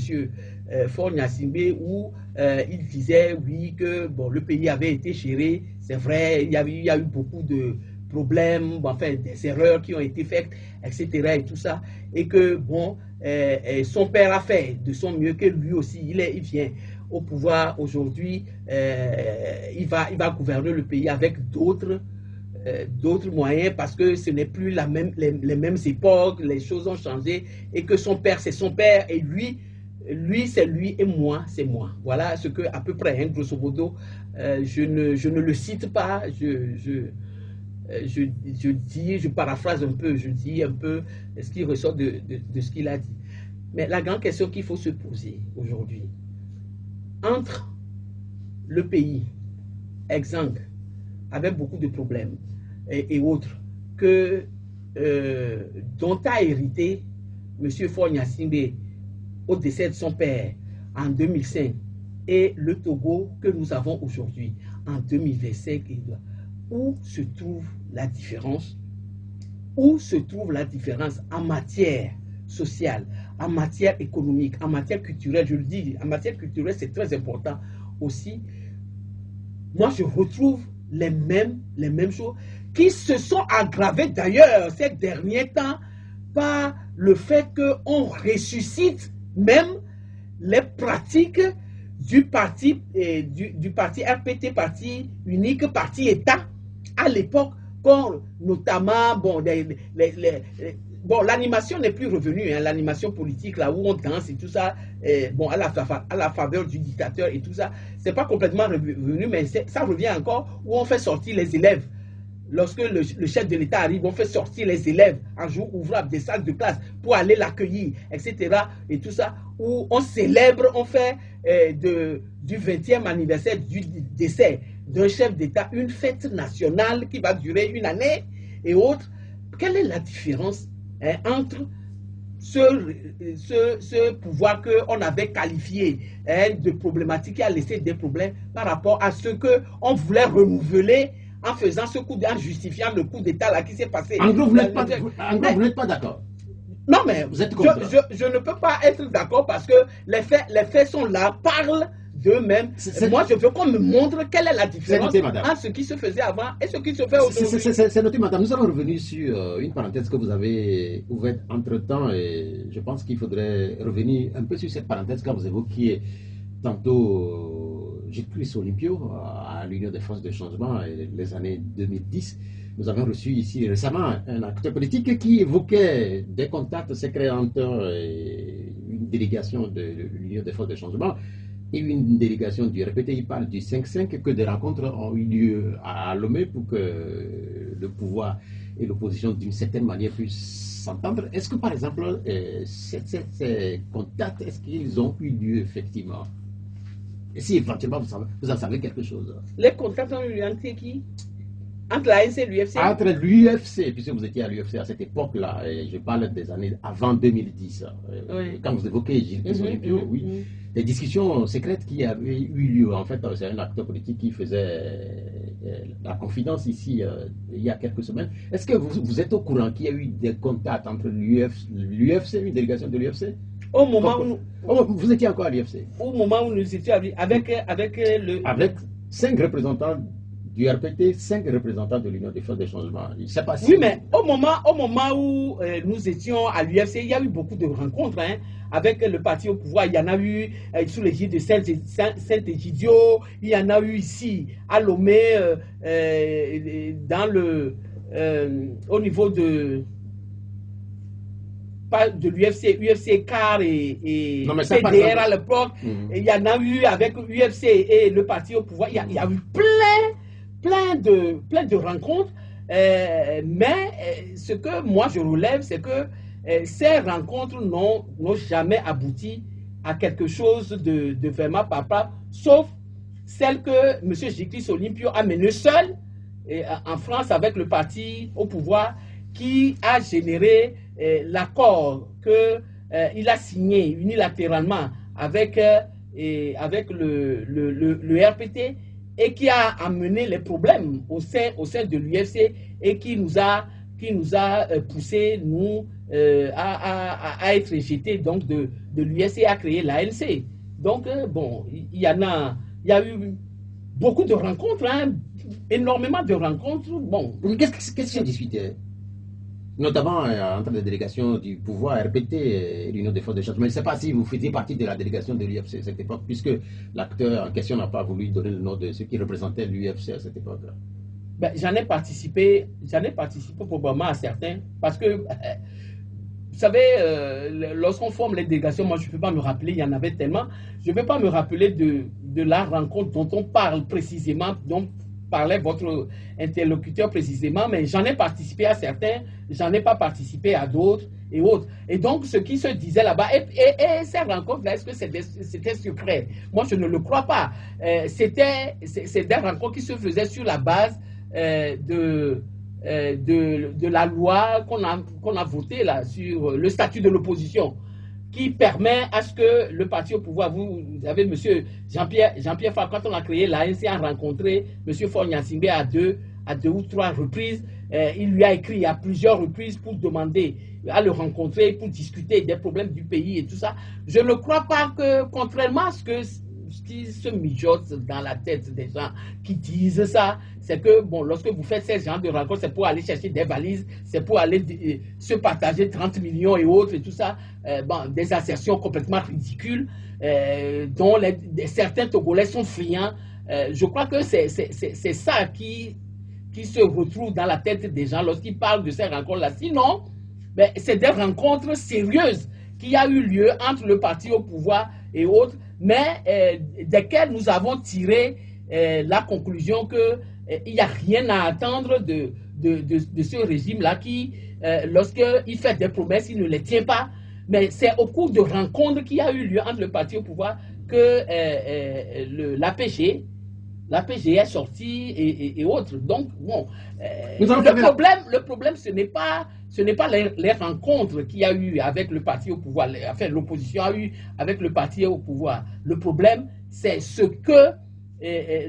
Faure Gnassingbé où il disait, oui, que bon, le pays avait été géré, c'est vrai, il y a eu beaucoup de problèmes, enfin, des erreurs qui ont été faites, etc. et tout ça, et que, bon, son père a fait de son mieux, que lui aussi, il vient au pouvoir aujourd'hui, il va gouverner le pays avec d'autres moyens, parce que ce n'est plus les mêmes époques, les choses ont changé, et que son père c'est son père, et lui c'est lui, et moi c'est moi. Voilà ce que, à peu près, grosso modo, je ne le cite pas, je paraphrase un peu, je dis un peu ce qui ressort de ce qu'il a dit. Mais la grande question qu'il faut se poser aujourd'hui, entre le pays exsangue, avec beaucoup de problèmes et autres, dont a hérité M. Faure Gnassingbé au décès de son père en 2005, et le Togo que nous avons aujourd'hui en 2025, où se trouve la différence? Où se trouve la différence en matière sociale, en matière économique, en matière culturelle? Je le dis, en matière culturelle, c'est très important aussi. Moi, je retrouve les mêmes choses qui se sont aggravées d'ailleurs ces derniers temps par le fait qu'on ressuscite même les pratiques du parti, du parti RPT, parti unique, parti État, à l'époque, quand notamment, bon, bon, l'animation n'est plus revenue, hein, l'animation politique, là où on danse et tout ça, bon, à la faveur du dictateur et tout ça, c'est pas complètement revenu, mais ça revient encore, où on fait sortir les élèves. Lorsque le chef de l'État arrive, on fait sortir les élèves un jour ouvrable des salles de classe pour aller l'accueillir, etc. Et tout ça, où on célèbre, on fait du 20e anniversaire du décès d'un chef d'État une fête nationale qui va durer une année et autres. Quelle est la différence, hein, entre ce pouvoir qu'on avait qualifié, hein, de problématique qui a laissé des problèmes par rapport à ce qu'on voulait renouveler en faisant ce coup, en justifiant le coup d'État là qui s'est passé. En gros, vous n'êtes pas d'accord. Non, mais vous êtes je ne peux pas être d'accord parce que les faits sont là, parlent d'eux-mêmes. Moi, je veux qu'on me montre quelle est la différence entre ce qui se faisait avant et ce qui se fait aujourd'hui. C'est noté, madame. Nous allons revenir sur une parenthèse que vous avez ouverte entre-temps et je pense qu'il faudrait revenir un peu sur cette parenthèse quand vous évoquiez tantôt J-Chris Olympio à l'Union des forces de changement et les années 2010. Nous avons reçu ici récemment un acteur politique qui évoquait des contacts secrets entre une délégation de l'Union des forces de changement et une délégation du RPT. Il parle du 5-5, que des rencontres ont eu lieu à Lomé pour que le pouvoir et l'opposition d'une certaine manière puissent s'entendre. Est-ce que par exemple ces contacts, est-ce qu'ils ont eu lieu effectivement? Et si éventuellement vous en savez quelque chose? Les contacts ont eu lieu entre qui? Entre l'ANC et l'UFC? Entre l'UFC, puisque vous étiez à l'UFC à cette époque-là, et je parle des années avant 2010. Oui. Quand vous évoquez Gilles Olympio, oui, des discussions secrètes qui avaient eu lieu. En fait, c'est un acteur politique qui faisait la confidence ici il y a quelques semaines. Est-ce que vous êtes au courant qu'il y a eu des contacts entre l'UFC, une délégation de l'UFC? Au moment où vous étiez encore à l'UFC? Au moment où nous étions avec 5 représentants du RPT, 5 représentants de l'Union des forces de changement. Pas si oui, mais au moment où nous étions à l'UFC, il y a eu beaucoup de rencontres, hein, avec le parti au pouvoir. Il y en a eu sous l'égide de Saint-Egidio, il y en a eu ici à Lomé, au niveau de l'UFC, UFC CAR et CDR à l'époque. Il y en a eu avec l'UFC et le parti au pouvoir. Il y a eu plein de rencontres, mais ce que moi je relève, c'est que ces rencontres n'ont jamais abouti à quelque chose de vraiment palpable, sauf celle que M. J-Chris Olympio a menée seul en France avec le parti au pouvoir, qui a généré l'accord qu'il a signé unilatéralement avec le RPT, et qui a amené les problèmes au sein de l'UFC et qui nous a poussé, nous, à être rejetés donc de l'UFC, à créer l'ANC. Donc, bon, il y a eu beaucoup de rencontres, hein, énormément de rencontres. Bon. Qu'est-ce qui s'est discuté? Notamment entre les délégations du pouvoir RPT et l'Union des forces de changement. Je ne sais pas si vous faisiez partie de la délégation de l'UFC à cette époque, puisque l'acteur en question n'a pas voulu donner le nom de ceux qui représentaient l'UFC à cette époque-là. Ben, j'en ai participé probablement à certains, parce que, vous savez, lorsqu'on forme les délégations, moi je ne peux pas me rappeler, il y en avait tellement, je ne vais pas me rappeler de la rencontre dont on parle précisément, dont parlait votre interlocuteur précisément, mais j'en ai participé à certains, j'en ai pas participé à d'autres et autres. Et donc, ce qui se disait là-bas, et ces rencontres-là, est-ce que c'était secret? Moi, je ne le crois pas. C'est des rencontres qui se faisaient sur la base de la loi qu'on a votée là, sur le statut de l'opposition, qui permet à ce que le parti au pouvoir, vous avez M. Jean-Pierre Fall, quand on a créé l'ANC, a rencontré M. Faure Gnassingbé à deux ou trois reprises. Il lui a écrit à plusieurs reprises pour demander à le rencontrer, pour discuter des problèmes du pays et tout ça. Je ne crois pas que, contrairement à ce que se mijote dans la tête des gens qui disent ça, c'est que, bon, lorsque vous faites ce genre de rencontres, c'est pour aller chercher des valises, c'est pour aller se partager 30 millions et autres et tout ça, bon, des assertions complètement ridicules, dont certains Togolais sont friands. Je crois que c'est ça qui se retrouve dans la tête des gens lorsqu'ils parlent de ces rencontres-là. Sinon, ben, c'est des rencontres sérieuses qui a eu lieu entre le parti au pouvoir et autres, mais desquelles nous avons tiré la conclusion qu'il n'y a rien à attendre de ce régime-là qui, lorsqu'il fait des promesses, il ne les tient pas. Mais c'est au cours de rencontres qui a eu lieu entre le parti au pouvoir que l'APG est sorti et autres. Donc, bon, le problème, ce n'est pas les rencontres qu'il y a eu avec le parti au pouvoir, enfin, l'opposition a eu avec le parti au pouvoir. Le problème, c'est ce que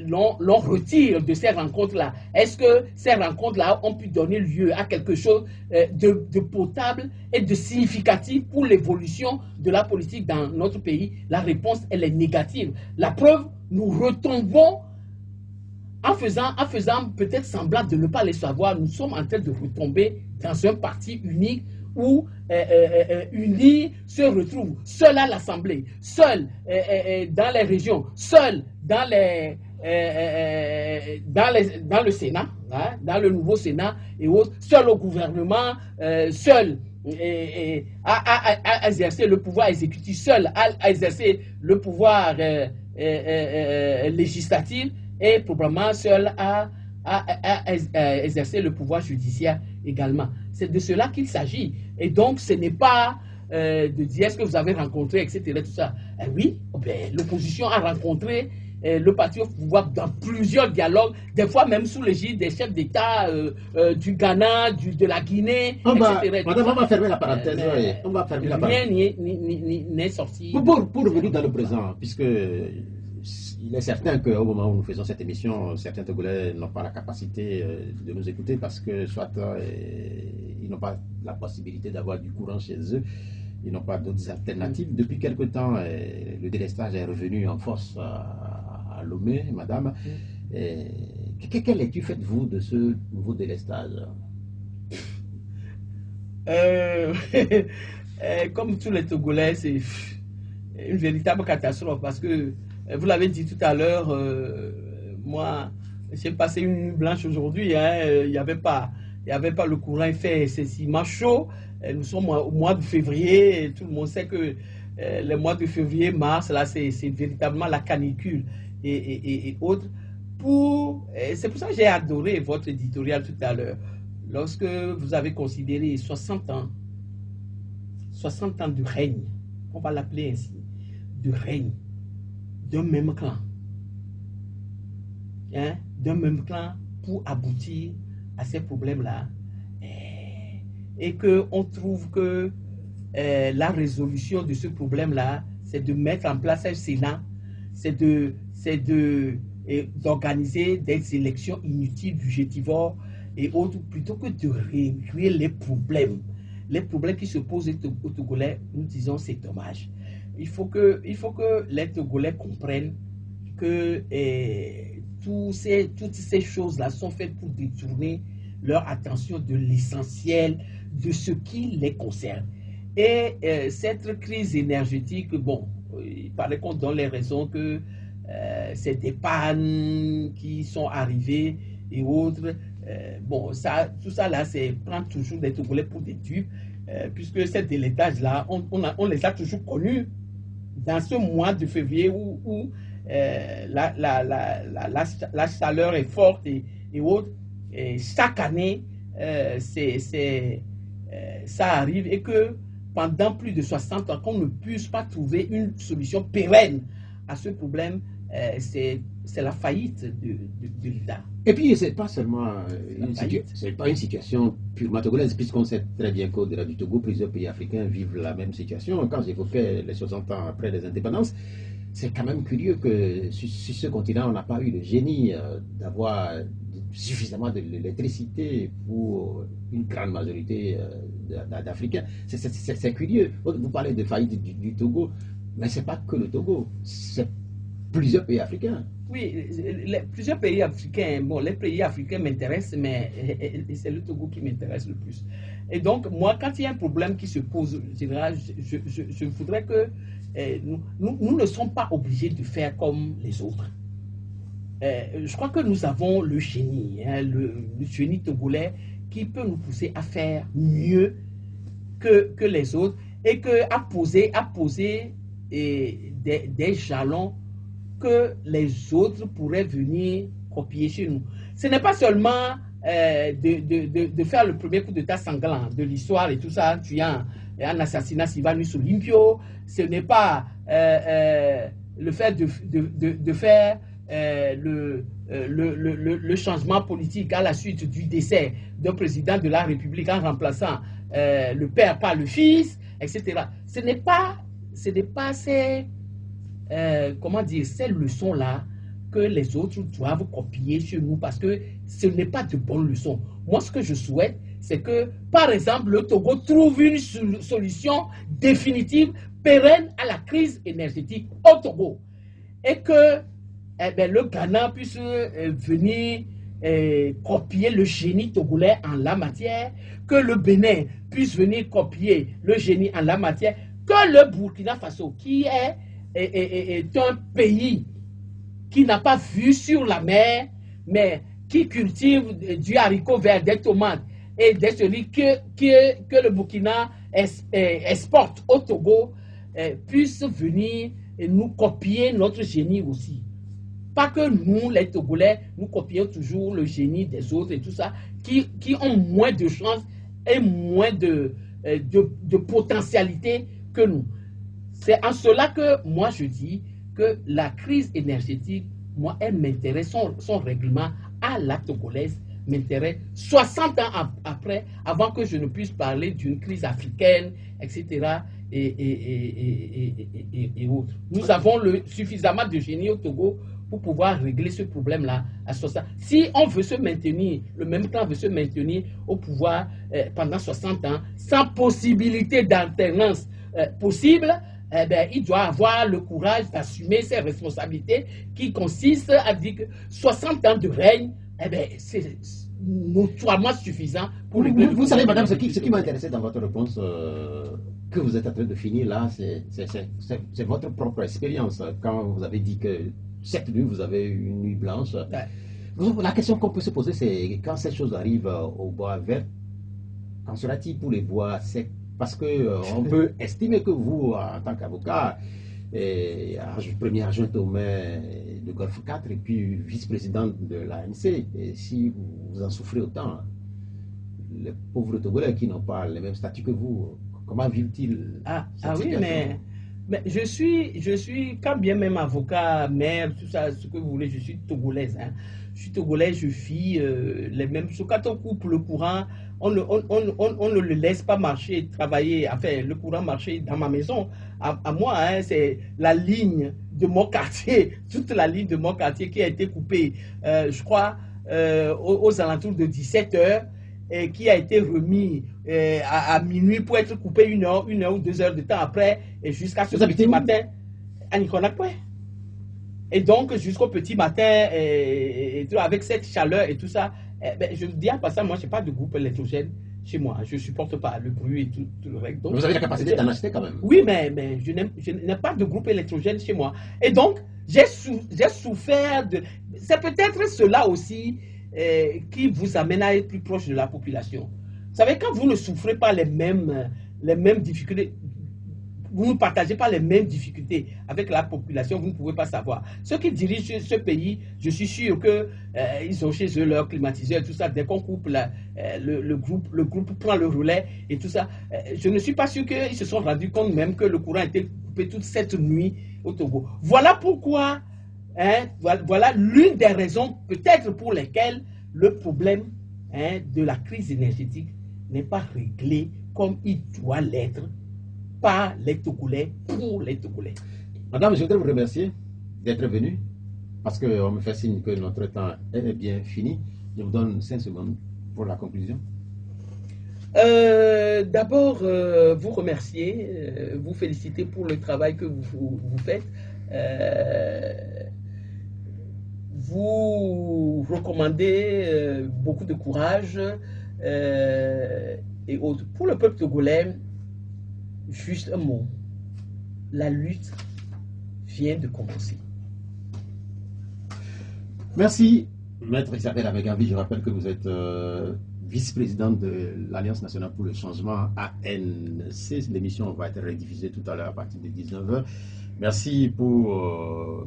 l'on retire de ces rencontres-là. Est-ce que ces rencontres-là ont pu donner lieu à quelque chose de potable et de significatif pour l'évolution de la politique dans notre pays? La réponse, elle est négative. La preuve, nous retombons en faisant peut-être semblant de ne pas les savoir, nous sommes en train de retomber dans un parti unique où Uni se retrouve seul à l'Assemblée, seul dans les régions, seul dans le Sénat, hein, dans le nouveau Sénat et autres, seul au gouvernement, seul à exercer le pouvoir exécutif, seul à exercer le pouvoir législatif et probablement seul à exercer le pouvoir judiciaire également. C'est de cela qu'il s'agit. Et donc, ce n'est pas de dire est-ce que vous avez rencontré, etc. Tout ça. Oui, l'opposition a rencontré le parti au pouvoir dans plusieurs dialogues, des fois même sous l'égide des chefs d'État du Ghana, de la Guinée, etc. Madame, on va fermer la parenthèse. On va fermer la parenthèse. Rien n'est sorti. Pour revenir dans le présent, puisque il est certain qu'au moment où nous faisons cette émission, certains Togolais n'ont pas la capacité de nous écouter parce que soit ils n'ont pas la possibilité d'avoir du courant chez eux, ils n'ont pas d'autres alternatives. Depuis quelque temps, le délestage est revenu en force à Lomé, madame. Quelle lecture faites-vous de ce nouveau délestage? Comme tous les Togolais, c'est une véritable catastrophe parce que vous l'avez dit tout à l'heure, moi, j'ai passé une nuit blanche aujourd'hui. Il n'y avait pas le courant, il fait excessivement chaud. Nous sommes au mois de février. Et tout le monde sait que les mois de février, mars, là, c'est véritablement la canicule et autres. C'est pour ça que j'ai adoré votre éditorial tout à l'heure. Lorsque vous avez considéré 60 ans de règne, on va l'appeler ainsi, de règne, d'un même clan, hein, d'un même clan pour aboutir à ces problèmes-là, et qu'on trouve que la résolution de ce problème-là, c'est de mettre en place un Sénat, c'est d'organiser des élections inutiles, budgétivores et autres, plutôt que de régler les problèmes qui se posent aux Togolais. Nous disons c'est dommage. Il faut que les Togolais comprennent que toutes ces choses-là sont faites pour détourner leur attention de l'essentiel, de ce qui les concerne. Et cette crise énergétique, bon, il paraît qu'on donne les raisons que c'est des pannes qui sont arrivées et autres. Bon, tout ça là, prend toujours des Togolais pour des dupes, puisque ces délestages-là, on les a toujours connus dans ce mois de février où la chaleur est forte et autres. Et chaque année, ça arrive, et que pendant plus de 60 ans, qu'on ne puisse pas trouver une solution pérenne à ce problème, c'est la faillite de l'État. Et puis, ce n'est pas seulement une situation purement togolaise, puisqu'on sait très bien qu'au-delà du Togo, plusieurs pays africains vivent la même situation. Quand j'évoquais les 60 ans après les indépendances, c'est quand même curieux que sur ce continent, on n'a pas eu le génie d'avoir suffisamment d'électricité pour une grande majorité d'Africains. C'est curieux. Vous parlez de faillite du Togo, mais ce n'est pas que le Togo. C'est plusieurs pays africains. Oui, plusieurs pays africains. Bon, les pays africains m'intéressent, mais c'est le Togo qui m'intéresse le plus. Et donc, moi, quand il y a un problème qui se pose, je voudrais que nous ne sommes pas obligés de faire comme les autres. Je crois que nous avons le génie, hein, le génie togolais qui peut nous pousser à faire mieux que les autres et à poser des jalons que les autres pourraient venir copier chez nous. Ce n'est pas seulement de faire le premier coup d'état sanglant de l'histoire et tout ça, tuant un assassinat Sylvanus Olympio. Ce n'est pas le fait de faire le changement politique à la suite du décès d'un président de la République en remplaçant le père par le fils, etc. Ce n'est pas ces leçons-là que les autres doivent copier chez nous parce que ce n'est pas de bonnes leçons. Moi, ce que je souhaite, c'est que, par exemple, le Togo trouve une solution définitive, pérenne à la crise énergétique au Togo et que le Ghana puisse venir copier le génie togolais en la matière, que le Bénin puisse venir copier le génie en la matière, que le Burkina Faso, qui est un pays qui n'a pas vu sur la mer, mais qui cultive du haricot vert, des tomates et des cerises que le Burkina exporte au Togo, puisse venir et nous copier notre génie aussi. Pas que nous, les Togolais, nous copions toujours le génie des autres et tout ça, qui ont moins de chance et moins de potentialité que nous. C'est en cela que moi je dis que la crise énergétique, moi, elle m'intéresse, son règlement à la togolaise m'intéresse 60 ans après, avant que je ne puisse parler d'une crise africaine, etc. et autres. Nous avons suffisamment de génie au Togo pour pouvoir régler ce problème-là à 60 ans. Si on veut se maintenir, le même temps veut se maintenir au pouvoir pendant 60 ans, sans possibilité d'alternance possible, il doit avoir le courage d'assumer ses responsabilités qui consistent à dire que 60 ans de règne, c'est notoirement suffisant pour régler. Vous savez, madame, ce qui m'a intéressé dans votre réponse que vous êtes en train de finir là, c'est votre propre expérience. Quand vous avez dit que cette nuit, vous avez une nuit blanche. Ouais. La question qu'on peut se poser, c'est quand cette chose arrive au bois vert, qu'en sera-t-il pour les bois secs? Parce qu'on peut estimer que vous, en tant qu'avocat, premier adjoint au maire de Golfe 4 et puis vice-président de l'ANC, et si vous en souffrez autant, les pauvres Togolais qui n'ont pas le même statut que vous, comment vivent-ils cette situation? Oui, mais je suis quand bien même avocat, maire, tout ça, ce que vous voulez, je suis togolaise. Hein. Je suis togolaise, je vis les mêmes choses. Quand on coupe le courant, on ne le laisse pas marcher, travailler, enfin, le courant marcher dans ma maison. À moi, hein, c'est la ligne de mon quartier, toute la ligne de mon quartier qui a été coupée, je crois, aux alentours de 17 h et qui a été remis à minuit pour être coupé une heure ou 2 heures de temps après, et jusqu'à ce petit matin, à Niconacoué. Et donc, jusqu'au petit matin, avec cette chaleur et tout ça, je vous dis en passant, moi, je n'ai pas de groupe électrogène chez moi. Je ne supporte pas le bruit et tout le reste. Donc, vous avez la capacité d'en acheter quand même? Oui, mais je n'ai pas de groupe électrogène chez moi. Et donc, j'ai souffert de... C'est peut-être cela aussi qui vous amène à être plus proche de la population. Vous savez, quand vous ne souffrez pas les mêmes difficultés, vous ne partagez pas les mêmes difficultés avec la population, vous ne pouvez pas savoir. Ceux qui dirigent ce pays, je suis sûr qu'ils ont chez eux leur climatiseur, tout ça. Dès qu'on coupe, le groupe prend le relais et tout ça. Je ne suis pas sûr qu'ils se sont rendus compte même que le courant a été coupé toute cette nuit au Togo. Voilà pourquoi, voilà l'une des raisons peut-être pour lesquelles le problème de la crise énergétique n'est pas réglé comme il doit l'être par les Togolais, pour les Togolais. Madame, je voudrais vous remercier d'être venue, parce qu'on me fait signe que notre temps est bien fini. Je vous donne 5 secondes pour la conclusion. D'abord, vous remercier, vous féliciter pour le travail que vous faites. vous recommander beaucoup de courage et autres. Pour le peuple togolais, juste un mot. La lutte vient de commencer. Merci, Maître Isabelle Amegavi. Je rappelle que vous êtes vice-présidente de l'Alliance nationale pour le changement ANC. L'émission va être rediffusée tout à l'heure à partir de 19h. Merci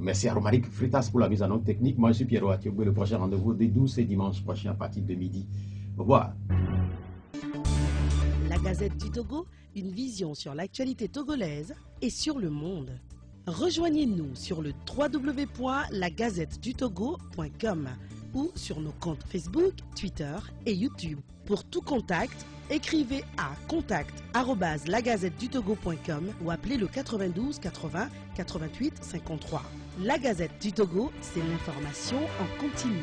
merci à Romaric Fritas pour la mise en œuvre technique. Moi, je suis Pierrot Atiobé. Le prochain rendez-vous dès 12 et dimanche prochain à partir de midi. Au revoir. La Gazette du Togo, une vision sur l'actualité togolaise et sur le monde. Rejoignez-nous sur le www.lagazettedutogo.com ou sur nos comptes Facebook, Twitter et YouTube. Pour tout contact, écrivez à contact@lagazettedutogo.com ou appelez le 92 80 88 53. La Gazette du Togo, c'est l'information en continu.